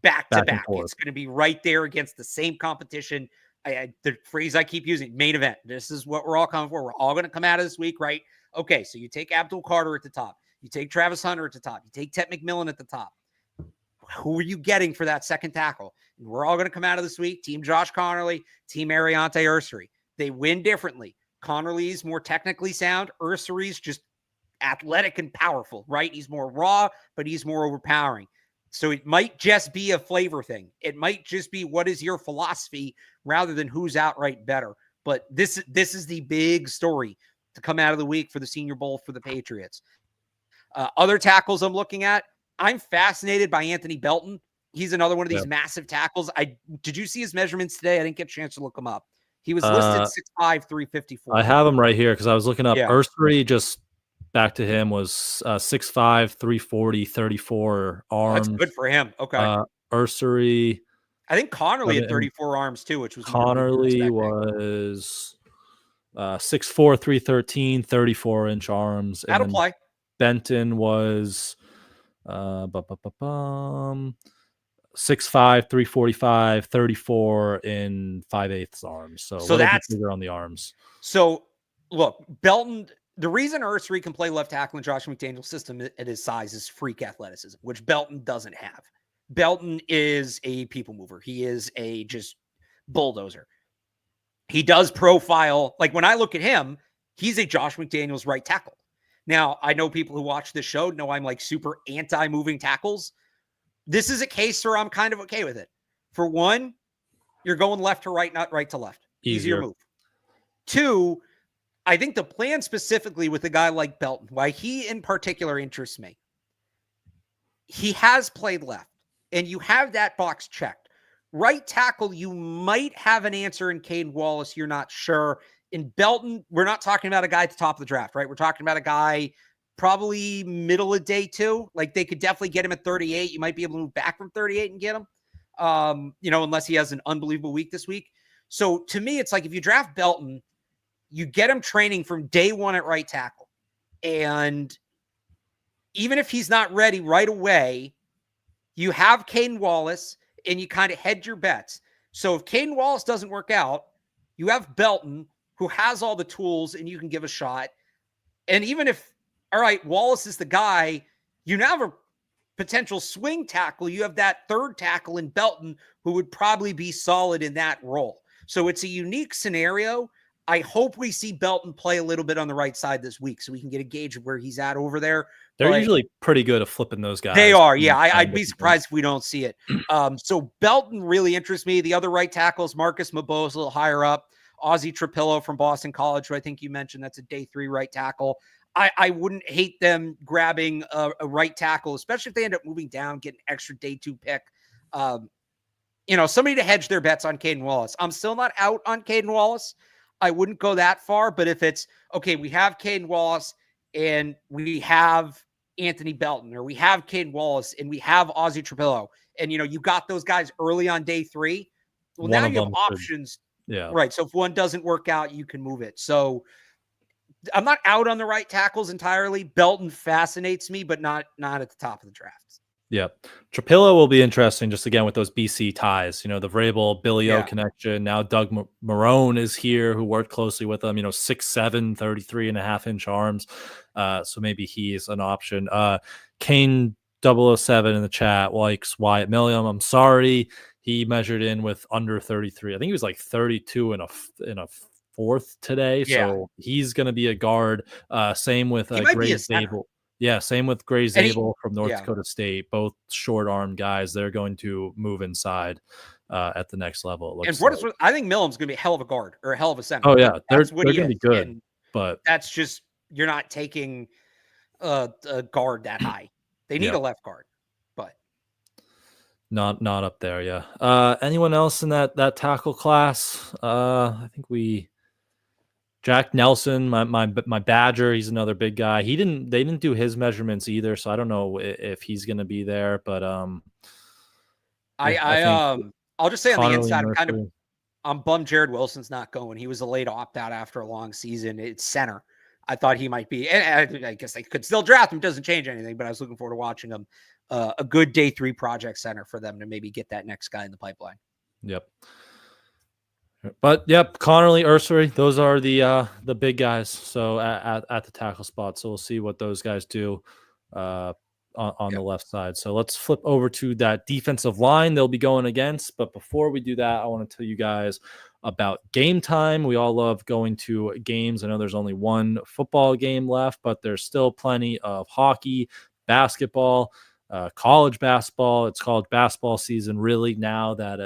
back to back. It's going to be right there against the same competition. The phrase I keep using, main event. This is what we're all coming for. We're all going to come out of this week, right? Okay, so you take Abdul Carter at the top. You take Travis Hunter at the top. You take Tet McMillan at the top. Who are you getting for that second tackle? And we're all going to come out of this week. Team Josh Connerly, Team Ariante Ursary. They win differently. Connerly's more technically sound. Ursary's just athletic and powerful, right? He's more raw, but he's more overpowering. So it might just be a flavor thing. It might just be what is your philosophy rather than who's outright better. But this is the big story to come out of the week for the Senior Bowl for the Patriots. Other tackles I'm looking at, I'm fascinated by Anthony Belton. He's another one of these massive tackles. Did you see his measurements today? I didn't get a chance to look him up. He was listed 6'5", 354. I have him right here because I was looking up Ursary, just back to him, was 6'5", 340, 34 arms. That's good for him. Okay. Ursary. I think Connerly had 34 arms too, which was Connerly was 6'4", 313, 34-inch arms. That'll play. Benton was 6'5", 345, 34 in 5/8 arms. So that's bigger on the arms. So look, Belton, the reason Ursary can play left tackle in Josh McDaniel's system at his size is freak athleticism, which Belton doesn't have. Belton is a people mover. He is a just bulldozer. He does profile, like when I look at him, he's a Josh McDaniels right tackle. Now, I know people who watch this show know I'm like super anti-moving tackles. This is a case where I'm kind of okay with it. For one, you're going left to right, not right to left. Easier move. Two, I think the plan specifically with a guy like Belton, why he in particular interests me, he has played left, and you have that box checked. Right tackle, you might have an answer in Caden Wallace. You're not sure. In Belton, we're not talking about a guy at the top of the draft, right? We're talking about a guy probably middle of day two. Like they could definitely get him at 38. You might be able to move back from 38 and get him, unless he has an unbelievable week this week. So to me, it's like if you draft Belton, you get him training from day one at right tackle. And even if he's not ready right away, you have Caden Wallace and you kind of hedge your bets. So if Caden Wallace doesn't work out, you have Belton who has all the tools and you can give a shot. And even if, all right, Wallace is the guy, you now have a potential swing tackle. You have that third tackle in Belton who would probably be solid in that role. So it's a unique scenario. I hope we see Belton play a little bit on the right side this week so we can get a gauge of where he's at over there. They're usually pretty good at flipping those guys. They are, yeah. I'd be surprised if we don't see it. So Belton really interests me. The other right tackles, Marcus Mabo's a little higher up. Ozzie Trapillo from Boston College, who I think you mentioned, that's a day 3 right tackle. I wouldn't hate them grabbing a right tackle, especially if they end up moving down, getting an extra day 2 pick. Somebody to hedge their bets on Caden Wallace. I'm still not out on Caden Wallace. I wouldn't go that far, but if it's, okay, we have Caden Wallace and we have Anthony Belton, or we have Caden Wallace and we have Ozzie Trapillo, and, you got those guys early on day 3. Well, now you have options. Yeah. Right. So if one doesn't work out, you can move it. So I'm not out on the right tackles entirely. Belton fascinates me, but not at the top of the draft. Yeah. Trapilla will be interesting just again with those BC ties, the Vrabel, Billy O Yeah. connection. Now Doug Marone is here who worked closely with him, 6'7", 33.5-inch arms. So maybe he's an option. Kane 007 in the chat likes Wyatt Milliam. I'm sorry. He measured in with under 33. I think he was like 32 in a fourth today. Yeah. So he's going to be a guard. Same with He might be Gray a center. Zabel. Yeah, same with Gray And Zabel from North yeah. Dakota State. Both short arm guys. They're going to move inside at the next level. It looks like. I think Millam's going to be a hell of a guard or a hell of a center. Oh yeah, Like, they're that's what going he to be is. good, And but that's just, you're not taking a guard that high. They need yeah, a left guard, but not up there. Yeah. Anyone else in that tackle class? I think Jack Nelson, my Badger. He's another big guy. They didn't do his measurements either, so I don't know if he's going to be there. But yeah, I think I'll just say on the Connerly inside, Mercer. I'm bummed Jared Wilson's not going. He was a late opt out after a long season. It's center. I thought he might be, and I guess they could still draft him. Doesn't change anything, but I was looking forward to watching him. A good day 3 project center for them to maybe get that next guy in the pipeline. Yep. But yep, Connerly, Ursary, those are the big guys. So at the tackle spot, so we'll see what those guys do on the left side. So let's flip over to that defensive line they'll be going against. But before we do that, I want to tell you guys about Game Time. We all love going to games. I know there's only one football game left, but there's still plenty of hockey, basketball, college basketball. It's college basketball season really now that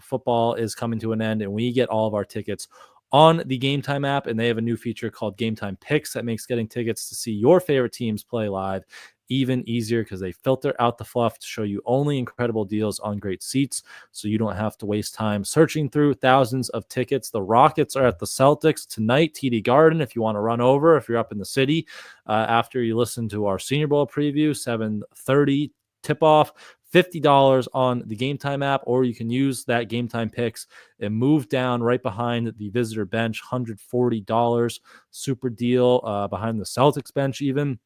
football is coming to an end, and we get all of our tickets on the Game Time app, and they have a new feature called Game Time Picks that makes getting tickets to see your favorite teams play live even easier because they filter out the fluff to show you only incredible deals on great seats, so you don't have to waste time searching through thousands of tickets. The Rockets are at the Celtics tonight, TD Garden, if you want to run over, if you're up in the city after you listen to our Senior Bowl preview, 7:30 tip-off. $50 on the Game Time app, or you can use that Game Time Picks and move down right behind the visitor bench, $140 super deal behind the Celtics bench, even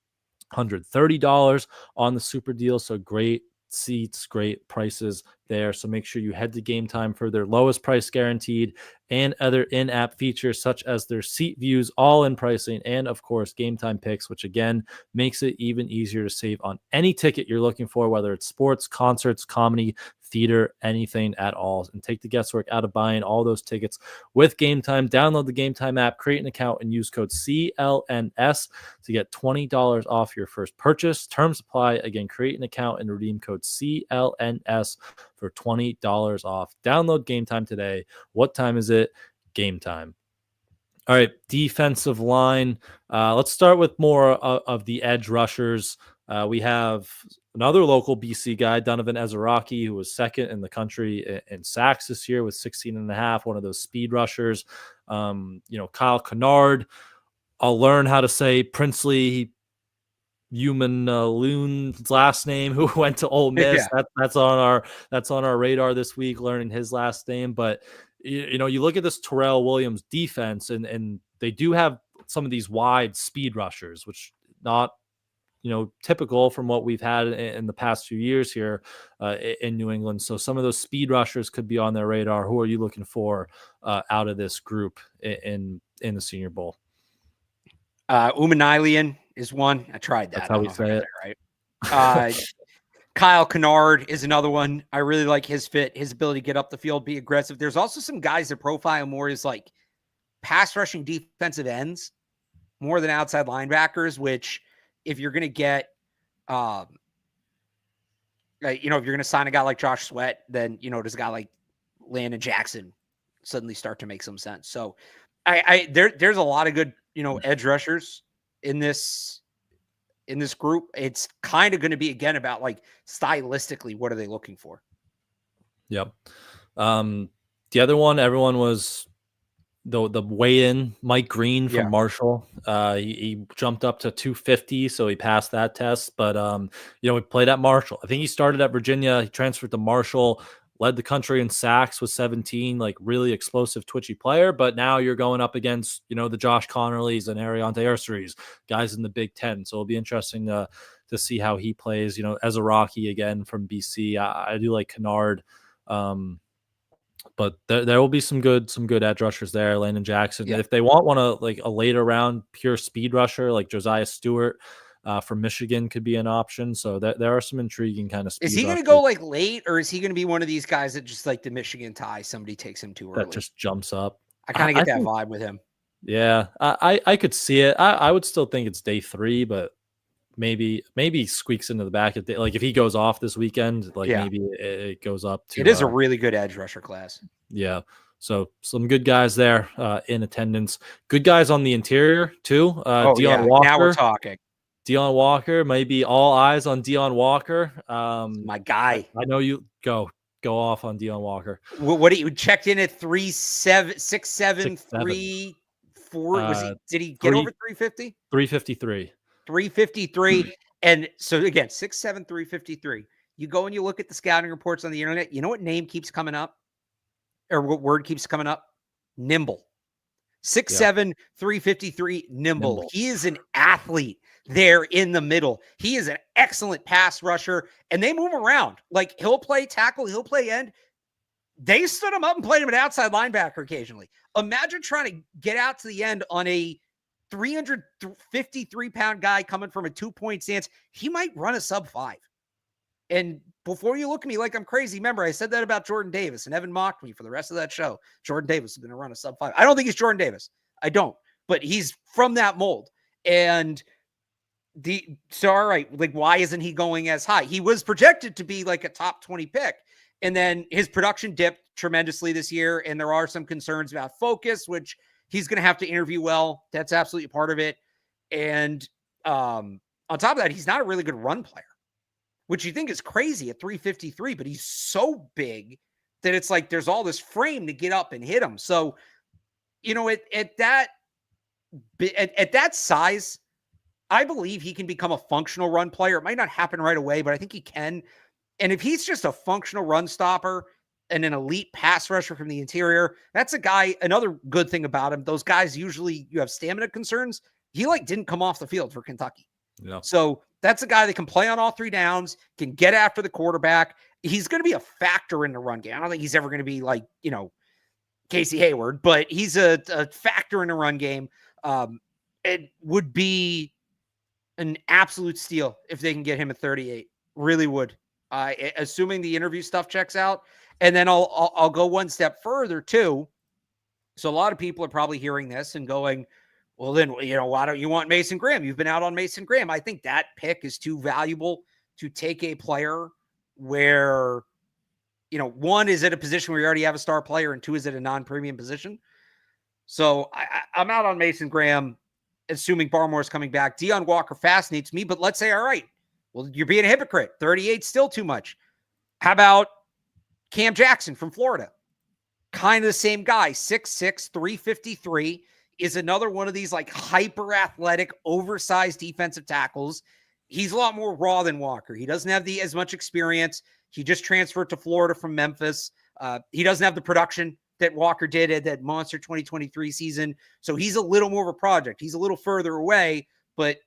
$130 on the super deal. So great seats, great prices there. So make sure you head to Game Time for their lowest price guaranteed and other in-app features such as their seat views, all in pricing, and of course Game Time Picks, which again makes it even easier to save on any ticket you're looking for, whether it's sports, concerts, comedy, theater, anything at all, and take the guesswork out of buying all those tickets with Game Time. Download the Game Time app, create an account, and use code CLNS to get $20 off your first purchase. Terms apply. Again, create an account and redeem code CLNS for $20 off. Download Game Time today. What time is it? Game time. All right, defensive line. Let's start with more of the edge rushers. We have another local BC guy, Donovan Ezeraki, who was second in the country in sacks this year with 16.5, one of those speed rushers. Kyle Kennard. I'll learn how to say Princely Human Loon's last name, who went to Ole Miss. Yeah. That's on our radar this week, learning his last name. But you look at this Terrell Williams defense, and they do have some of these wide speed rushers, which not typical from what we've had in the past few years here in New England. So some of those speed rushers could be on their radar. Who are you looking for out of this group in the Senior Bowl? Umanilian is one. I tried that. That's how we say it. Right. Kyle Kennard is another one. I really like his fit, his ability to get up the field, be aggressive. There's also some guys that profile more as like pass rushing defensive ends more than outside linebackers, which if you're going to get, if you're going to sign a guy like Josh Sweat, then, does a guy like Landon Jackson suddenly start to make some sense? So there's a lot of good, edge rushers in this group. It's kind of going to be again about like stylistically, what are they looking for? Yep. The other one, everyone was the weigh-in, Mike Green from Marshall. He jumped up to 250, so he passed that test. But he played at Marshall. I think he started at Virginia. He transferred to Marshall. led the country in sacks with 17, like really explosive, twitchy player. But now you're going up against, the Josh Connerleys and Ariante Urseries, guys in the Big Ten. So it'll be interesting to see how he plays, as a Rocky again from BC. I do like Kennard. But there will be some good edge rushers there. Landon Jackson. Yeah. If they want one of like a later round pure speed rusher, like Josiah Stewart from Michigan could be an option. So there are some intriguing kind of speed. Is he going to go like late, or is he going to be one of these guys that just like the Michigan tie, somebody takes him too early? That just jumps up. I kind of get that vibe with him. Yeah, I could see it. I would still think it's day 3, but maybe squeaks into the back of like if he goes off this weekend, like maybe it goes up to. It is a really good edge rusher class. Yeah. So some good guys there in attendance. Good guys on the interior too. Deion Walker. Now we're talking. Deion Walker, maybe all eyes on Deion Walker. My guy. I know you go off on Deion Walker. What you checked in at 6'7", 3'4"? Did he get over 350? 353. 353. And so again, 6'7", 353. You go and you look at the scouting reports on the internet. You know what name keeps coming up? Or what word keeps coming up? Nimble. 6'7", 353, nimble. He is an athlete there in the middle. He is an excellent pass rusher, and they move around. Like, he'll play tackle, he'll play end. They stood him up and played him at outside linebacker occasionally. Imagine trying to get out to the end on a 353-pound guy coming from a 2-point stance. He might run a sub-5. And before you look at me like I'm crazy, remember, I said that about Jordan Davis, and Evan mocked me for the rest of that show. Jordan Davis is going to run a sub-5. I don't think he's Jordan Davis. I don't. But he's from that mold. And all right, like, why isn't he going as high? He was projected to be like a top 20 pick. And then his production dipped tremendously this year, and there are some concerns about focus, which he's going to have to interview well. That's absolutely part of it. And on top of that, he's not a really good run player, which you think is crazy at 353, but he's so big that it's like there's all this frame to get up and hit him. So, at that size, I believe he can become a functional run player. It might not happen right away, but I think he can. And if he's just a functional run stopper and an elite pass rusher from the interior, that's a guy. Another good thing about him, those guys usually, you have stamina concerns. He didn't come off the field for Kentucky. Yeah. So that's a guy that can play on all 3 downs, can get after the quarterback. He's going to be a factor in the run game. I don't think he's ever going to be like, Casey Hayward, but he's a factor in the run game. It would be an absolute steal if they can get him at 38. Really would. Assuming the interview stuff checks out. And then I'll go one step further too. So a lot of people are probably hearing this and going, well, then, why don't you want Mason Graham? You've been out on Mason Graham. I think that pick is too valuable to take a player where, one is at a position where you already have a star player, and 2 is at a non-premium position. So I'm out on Mason Graham, assuming Barmore's coming back. Deion Walker fascinates me, but let's say, all right, well, you're being a hypocrite. 38 still too much. How about Cam Jackson from Florida? Kind of the same guy, 6'6", 353, is another one of these like hyper athletic, oversized defensive tackles. He's a lot more raw than Walker. He doesn't have as much experience. He just transferred to Florida from Memphis. He doesn't have the production that Walker did at that monster 2023 season. So he's a little more of a project. He's a little further away, but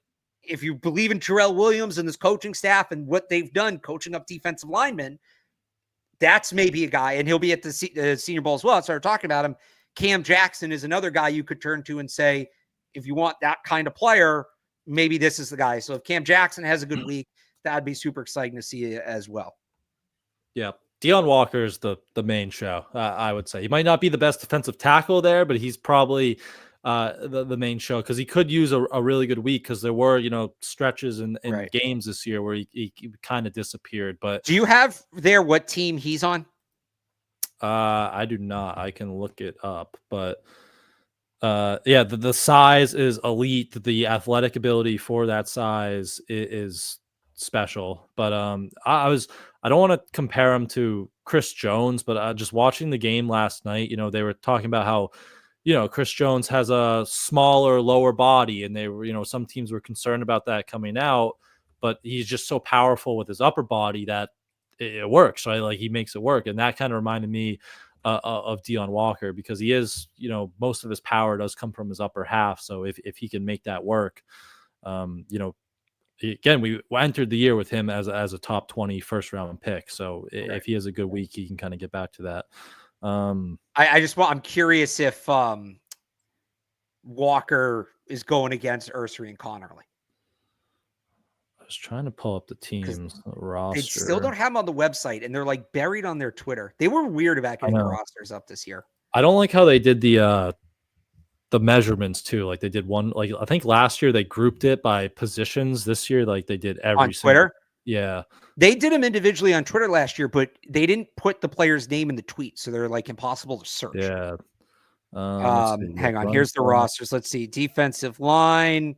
if you believe in Terrell Williams and this coaching staff and what they've done coaching up defensive linemen, that's maybe a guy, and he'll be at the Senior Bowl as well. I started talking about him. Cam Jackson is another guy you could turn to and say, if you want that kind of player, maybe this is the guy. So if Cam Jackson has a good week, that'd be super exciting to see as well. Yeah. Deion Walker is the main show, I would say. He might not be the best defensive tackle there, but he's probably the main show because he could use a really good week because there were, stretches in right. games this year where he kind of disappeared. But do you have there what team he's on? I do not. I can look it up, but the size is elite. The athletic ability for that size is special. But I don't want to compare him to Chris Jones, but just watching the game last night, they were talking about how, Chris Jones has a smaller lower body, and they were, some teams were concerned about that coming out, but he's just so powerful with his upper body that it works, right? Like he makes it work. And that kind of reminded me of Deion Walker, because he is, most of his power does come from his upper half. So if he can make that work, again, we entered the year with him as a top 20 first round pick. So if he has a good week, he can kind of get back to that. I'm curious if Walker is going against Ursary and Connerly. I was trying to pull up the team's roster. They still don't have them on the website, and they're like buried on their Twitter. They were weird about getting the rosters up this year. I don't like how they did the measurements too. Like they did one, like I think last year they grouped it by positions. This year, like they did every on Twitter. Yeah, they did them individually on Twitter last year, but they didn't put the player's name in the tweet, so they're like impossible to search. Yeah. Hang on. Here's the rosters. Let's see. Defensive line.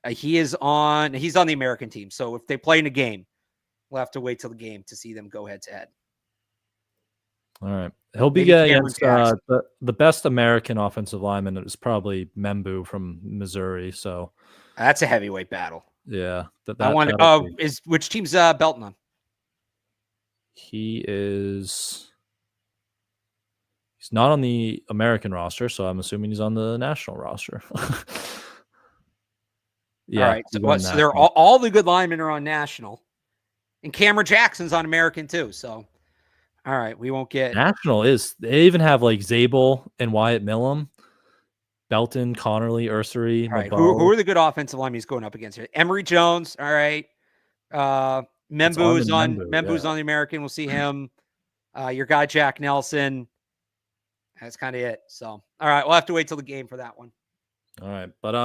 He's on the American team. So if they play in a game, we'll have to wait till the game to see them go head to head. All right. He'll be against the best American offensive lineman is probably Membu from Missouri. So that's a heavyweight battle. Yeah. Which team's belting on? He's not on the American roster, so I'm assuming he's on the national roster. Yeah. All right. So they're all the good linemen are on national, and Cameron Jackson's on American too. So, all right, we won't get national. They even have like Zabel and Wyatt Millum, Belton, Connerly, Ursary. All right. Who are the good offensive linemen he's going up against here? Emory Jones. All right. Membu's on the American. We'll see him. Your guy Jack Nelson. That's kind of it. So, all right, we'll have to wait till the game for that one. All right, but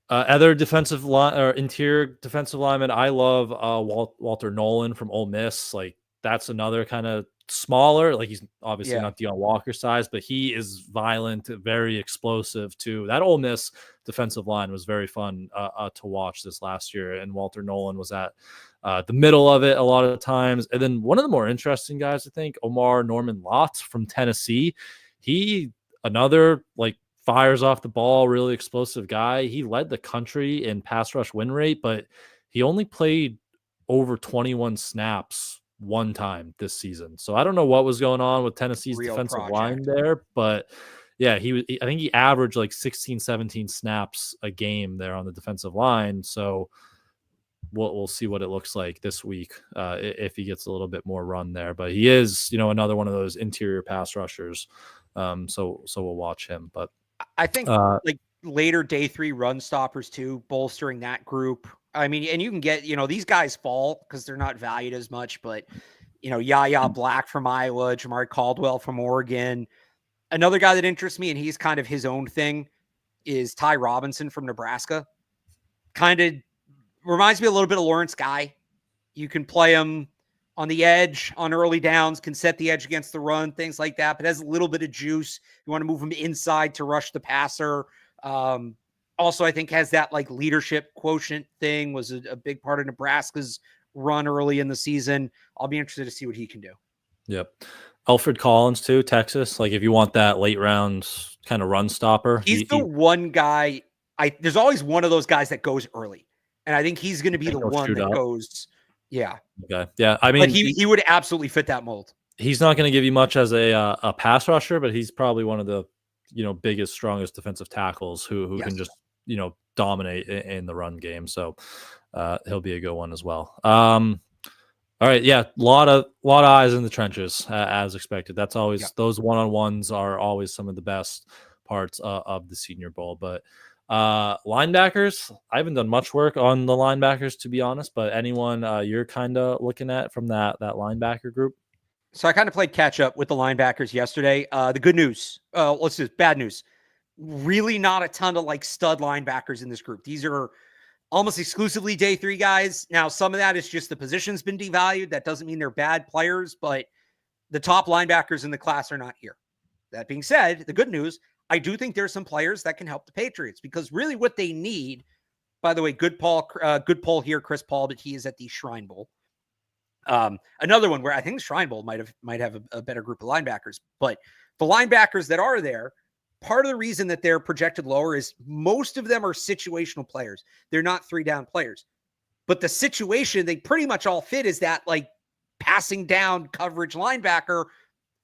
other defensive line or interior defensive lineman, I love Walter Nolan from Ole Miss. Like that's another kind of smaller. Like he's obviously not Deion Walker size, but he is violent, very explosive too. That Ole Miss defensive line was very fun to watch this last year, and Walter Nolan was at the middle of it a lot of times. And then one of the more interesting guys, I think, Omar Norman Lott from Tennessee. He another like fires off the ball, really explosive guy. He led the country in pass rush win rate, but he only played over 21 snaps one time this season. So I don't know what was going on with Tennessee's defensive line there, but yeah, I think he averaged like 16, 17 snaps a game there on the defensive line. So we'll see what it looks like this week if he gets a little bit more run there. But he is, another one of those interior pass rushers. So we'll watch him. But I think like later day 3 run stoppers too, bolstering that group. I mean, and you can get, these guys fall because they're not valued as much, but Yahya Black from Iowa, Jamari Caldwell from Oregon. Another guy that interests me, and he's kind of his own thing, is Ty Robinson from Nebraska. Kind of reminds me a little bit of Lawrence Guy. You can play him on the edge on early downs, can set the edge against the run, things like that, but has a little bit of juice. You want to move him inside to rush the passer. Also, I think has that like leadership quotient thing, was a big part of Nebraska's run early in the season. I'll be interested to see what he can do. Yep. Alfred Collins too, Texas. Like if you want that late round kind of run stopper. He's the one guy. There's always one of those guys that goes early. And I think he's going to be the one that goes. Yeah. Okay. Yeah. I mean, but he would absolutely fit that mold. He's not going to give you much as a pass rusher, but he's probably one of the, biggest, strongest defensive tackles who can just, dominate in the run game. So he'll be a good one as well. All right. Yeah. A lot of eyes in the trenches as expected. That's always those one-on-ones are always some of the best parts of the Senior Bowl, but linebackers, I haven't done much work on the linebackers, to be honest, but anyone you're kind of looking at from that linebacker group? So I kind of played catch up with the linebackers yesterday. The good news, let's do bad news. Really not a ton of like stud linebackers in this group. These are almost exclusively day 3 guys. Now, some of that is just the position's been devalued. That doesn't mean they're bad players, but the top linebackers in the class are not here. That being said, the good news, I do think there's some players that can help the Patriots, because really what they need, by the way, good poll here, Chris Paul, but he is at the Shrine Bowl. Another one where I think the Shrine Bowl might have a better group of linebackers, but the linebackers that are there, part of the reason that they're projected lower is most of them are situational players. They're not 3-down players. But the situation they pretty much all fit is that like passing down coverage linebacker,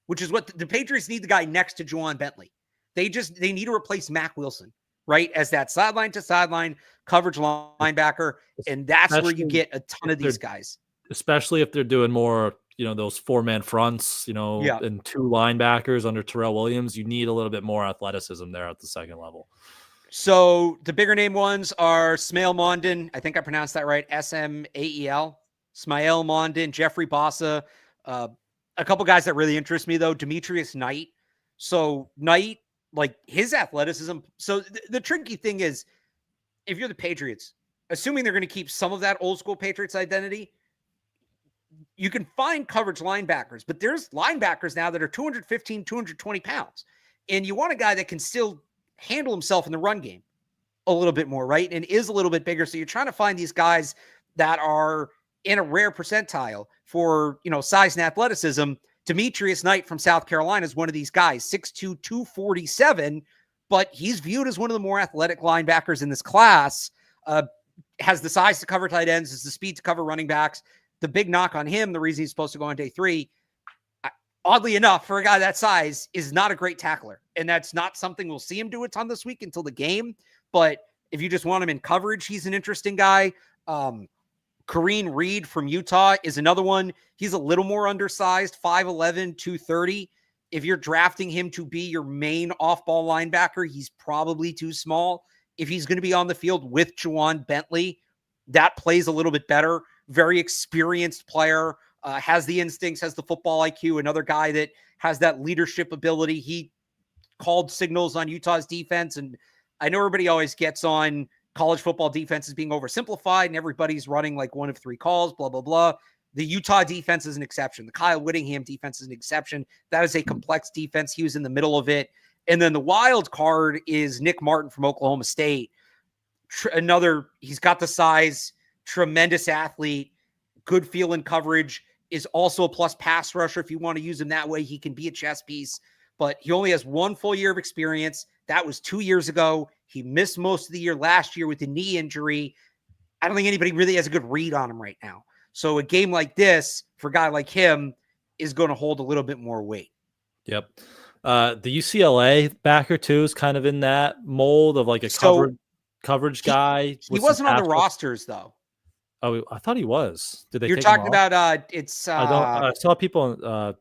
which is what the Patriots need, the guy next to Juwan Bentley. They need to replace Mack Wilson, right? As that sideline to sideline coverage linebacker. And that's where you get a ton of these guys. Especially if they're doing more, those 4-man fronts, and 2 linebackers under Terrell Williams, you need a little bit more athleticism there at the second level. So the bigger name ones are Smael Mondon. I think I pronounced that right. Smael. Smael Mondon, Jeffrey Bossa. A couple guys that really interest me, though. Demetrius Knight. So Knight, like his athleticism. So the tricky thing is, if you're the Patriots, assuming they're going to keep some of that old school Patriots identity, you can find coverage linebackers, but there's linebackers now that are 215, 220 pounds. And you want a guy that can still handle himself in the run game a little bit more, right? And is a little bit bigger. So you're trying to find these guys that are in a rare percentile for, size and athleticism. Demetrius Knight from South Carolina is one of these guys, 6'2", 247, but he's viewed as one of the more athletic linebackers in this class. Has the size to cover tight ends, has the speed to cover running backs. The big knock on him, the reason he's supposed to go on day 3, oddly enough, for a guy that size, is not a great tackler. And that's not something we'll see him do a ton this week until the game. But if you just want him in coverage, he's an interesting guy. Kareem Reed from Utah is another one. He's a little more undersized, 5'11", 230. If you're drafting him to be your main off-ball linebacker, he's probably too small. If he's going to be on the field with Juwan Bentley, that plays a little bit better. Very experienced player, has the instincts, has the football IQ, another guy that has that leadership ability. He called signals on Utah's defense, and I know everybody always gets on college football defense as being oversimplified, and everybody's running like 1 of 3 calls, blah, blah, blah. The Utah defense is an exception. The Kyle Whittingham defense is an exception. That is a complex defense. He was in the middle of it. And then the wild card is Nick Martin from Oklahoma State. He's got the size, tremendous athlete, good feel in coverage, is also a plus pass rusher. If you want to use him that way, he can be a chess piece, but he only has 1 full year of experience. That was 2 years ago. He missed most of the year last year with a knee injury. I don't think anybody really has a good read on him right now. So a game like this for a guy like him is going to hold a little bit more weight. Yep. The UCLA backer too is kind of in that mold of like a coverage guy. He wasn't on the rosters though. Oh, I thought he was. Did they? You're talking about it's. I saw people.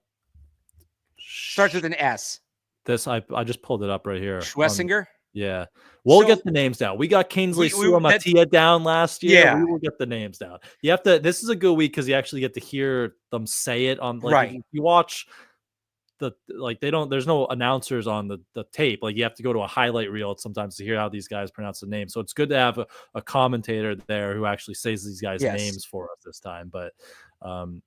Starts with an S. I just pulled it up right here. Schwessinger. Yeah, we'll get the names down. We got Kingsley Suamatia down last year. Yeah, we will get the names down. You have to. This is a good week because you actually get to hear them say it on. Like, right. If you watch there's no announcers on the tape. Like, you have to go to a highlight reel sometimes to hear how these guys pronounce the name. So it's good to have a commentator there who actually says these guys' names for us this time. But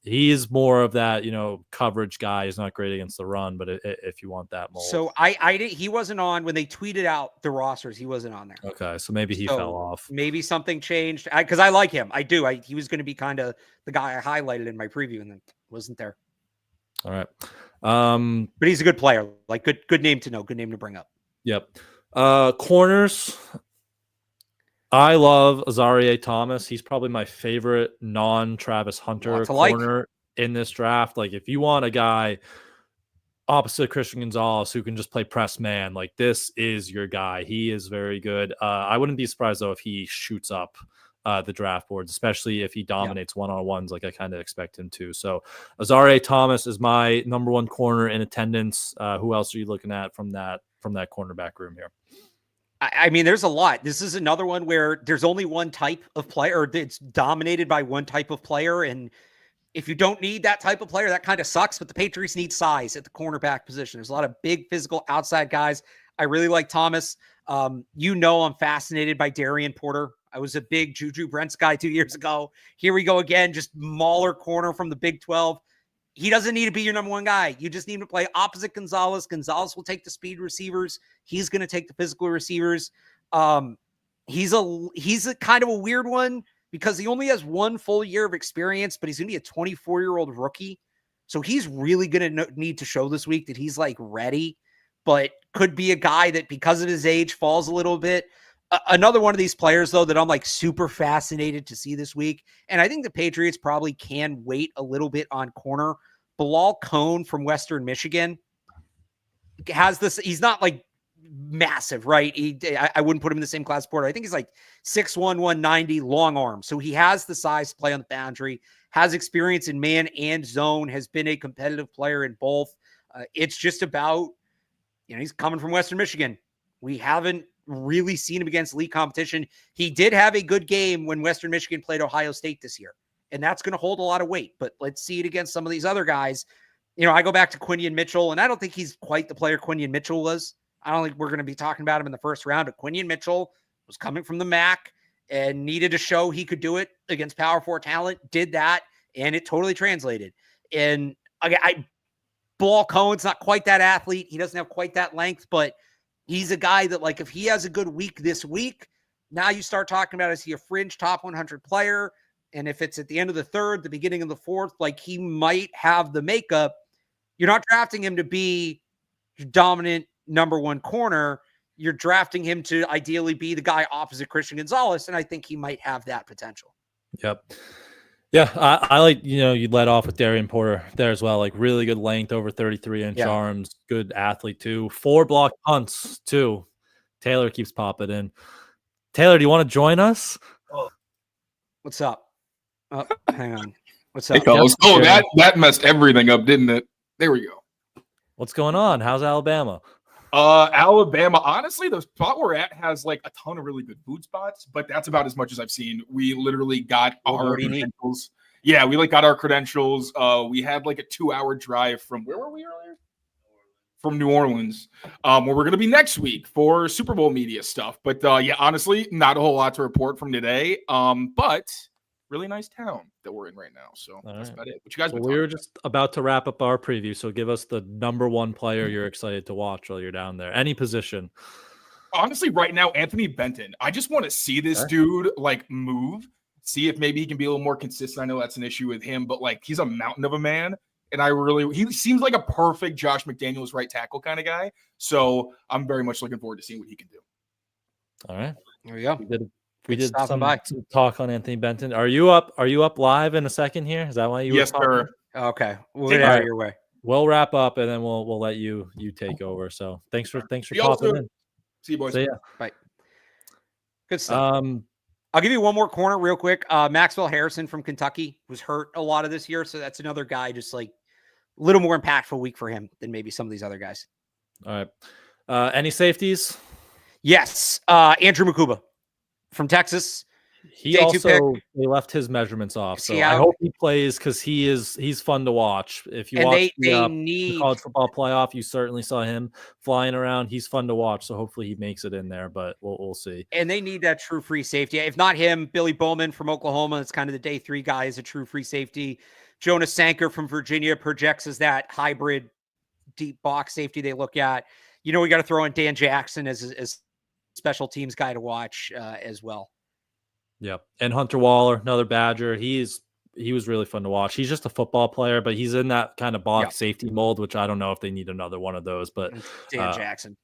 he is more of that, coverage guy. He's not great against the run, but if you want that mold. So he wasn't on when they tweeted out the rosters. He wasn't on there. Okay, so maybe he fell off. Maybe something changed because I like him. I do. He was going to be kind of the guy I highlighted in my preview, and then wasn't there. All right. But he's a good player. Like good name to know. Good name to bring up. Yep. Corners. I love Azareye'h Thomas. He's probably my favorite non-Travis Hunter corner in this draft. Like, if you want a guy opposite Christian Gonzalez who can just play press man, like, this is your guy. He is very good. I wouldn't be surprised though if he shoots up the draft boards, especially if he dominates one-on-ones like I kind of expect him to. So Azareye'h Thomas is my number 1 corner in attendance. Who else are you looking at from that cornerback room here? I mean, there's a lot. This is another one where there's only one type of player, or it's dominated by one type of player. And if you don't need that type of player, that kind of sucks. But the Patriots need size at the cornerback position. There's a lot of big physical outside guys. I really like Thomas. I'm fascinated by Darian Porter. I was a big Juju Brents guy 2 years ago. Here we go again, just mauler corner from the Big 12. He doesn't need to be your number 1 guy. You just need him to play opposite Gonzalez. Gonzalez will take the speed receivers. He's going to take the physical receivers. He's a kind of a weird one because he only has 1 full year of experience, but he's going to be a 24-year-old rookie. So he's really going to need to show this week that he's like ready, but could be a guy that because of his age falls a little bit. Another one of these players, though, that I'm like super fascinated to see this week. And I think the Patriots probably can wait a little bit on corner. Bilal Cohn from Western Michigan has this. He's not like massive, right? I wouldn't put him in the same class as Porter. I think he's like 6'1", 190, long arm. So he has the size to play on the boundary, has experience in man and zone, has been a competitive player in both. It's just about, he's coming from Western Michigan. We haven't really seen him against league competition. He did have a good game when Western Michigan played Ohio State this year, and that's going to hold a lot of weight. But let's see it against some of these other guys. I go back to Quinion Mitchell, and I don't think he's quite the player Quinion Mitchell was. I don't think we're going to be talking about him in the first round, but Quinion Mitchell was coming from the MAC and needed to show he could do it against Power 4 talent, did that, and it totally translated. And Bilal Cohen's not quite that athlete. He doesn't have quite that length, but he's a guy that, like, if he has a good week this week, now you start talking about, is he a fringe top 100 player? And if it's at the end of the third, the beginning of the fourth, like, he might have the makeup. You're not drafting him to be dominant number one corner. You're drafting him to ideally be the guy opposite Christian Gonzalez, and I think he might have that potential. Yep. Yeah, I like, you led off with Darian Porter there as well. Like, really good length, over 33-inch arms, good athlete too. 4 block punts too. Taylor keeps popping in. Taylor, do you want to join us? What's up? Oh, hang on. What's up? Hey, fellas. Oh, that messed everything up, didn't it? There we go. What's going on? How's Alabama? Alabama, honestly, the spot we're at has like a ton of really good food spots, but that's about as much as I've seen. We literally got our credentials. Yeah, we got our credentials. We had like a 2-hour drive from, where were we earlier? From New Orleans, where we're going to be next week for Super Bowl media stuff. But yeah, honestly, not a whole lot to report from today. But really nice town that we're in right now. So that's about it. What you guys? We were just about to wrap up our preview, so give us the number one player you're excited to watch while you're down there. Any position. Honestly, right now, Anthony Benton. I just want to see this dude like move. See if maybe he can be a little more consistent. I know that's an issue with him, but like, he's a mountain of a man. And he seems like a perfect Josh McDaniels right tackle kind of guy. So I'm very much looking forward to seeing what he can do. All right. There we go. We did some talk on Anthony Benton. Are you up live in a second here? Is that why you? Yes, sir. Okay, we'll get out of your way. We'll wrap up and then we'll let you take over. So thanks for popping in. See you, boys. So, yeah. Bye. Good stuff. I'll give you one more corner real quick. Maxwell Harrison from Kentucky was hurt a lot of this year, so that's another guy just like a little more impactful week for him than maybe some of these other guys. All right. Any safeties? Yes. Andrew Makuba from Texas. He they left his measurements off, so I hope he plays because he's fun to watch. If you watch the college football playoff, you certainly saw him flying around. He's fun to watch, so hopefully he makes it in there, but we'll see. And they need that true free safety. If not him, Billy Bowman from Oklahoma, it's kind of the day 3 guy, is a true free safety. Jonas Sanker from Virginia projects as that hybrid deep box safety they look at. We got to throw in Dan Jackson as special teams guy to watch as well. Yep. And Hunter Waller, another Badger. He was really fun to watch. He's just a football player, but he's in that kind of box safety mold, which I don't know if they need another one of those. But Dan Jackson.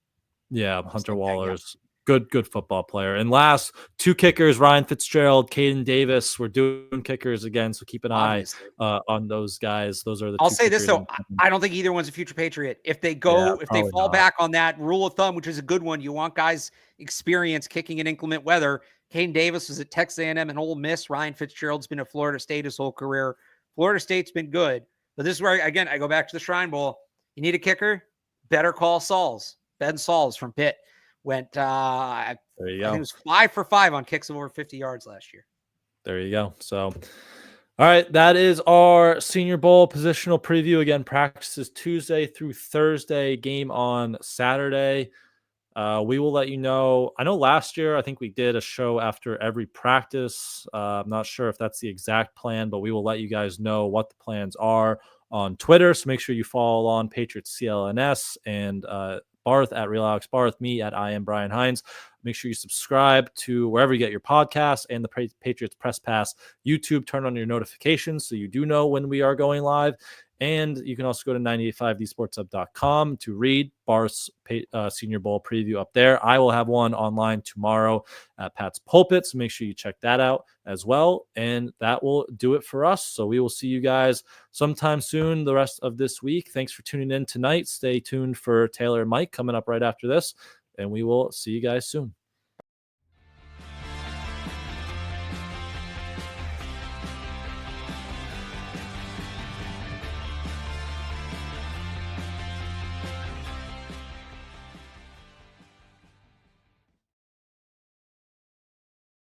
Yeah, Hunter Waller's good football player. And last 2 kickers, Ryan Fitzgerald, Caden Davis. We're doing kickers again, so keep an eye on those guys. Those are the. I'll say this though, I don't think either one's a future Patriot. If they they fall back on that rule of thumb, which is a good one, you want guys experience kicking in inclement weather. Caden Davis was at Texas A&M and Ole Miss. Ryan Fitzgerald's been at Florida State his whole career. Florida State's been good, but this is where, again, I go back to the Shrine Bowl. You need a kicker? Better call Sauls. Ben Sauls from Pitt went, there you go. He was 5 for 5 on kicks of over 50 yards last year. There you go. So, all right, that is our Senior Bowl positional preview. Again, practice is Tuesday through Thursday, game on Saturday. We will let you know. I know last year, I think we did a show after every practice. I'm not sure if that's the exact plan, but we will let you guys know what the plans are on Twitter. So make sure you follow on Patriots CLNS and Barth at Real Alex Barth, me at I am Brian Hines. Make sure you subscribe to wherever you get your podcasts and the Patriots Press Pass YouTube. Turn on your notifications so you do know when we are going live. And you can also go to 985thesportshub.com to read Barth's Senior Bowl preview up there. I will have one online tomorrow at Pat's Pulpit, so make sure you check that out as well. And that will do it for us. So we will see you guys sometime soon the rest of this week. Thanks for tuning in tonight. Stay tuned for Taylor and Mike coming up right after this, and we will see you guys soon.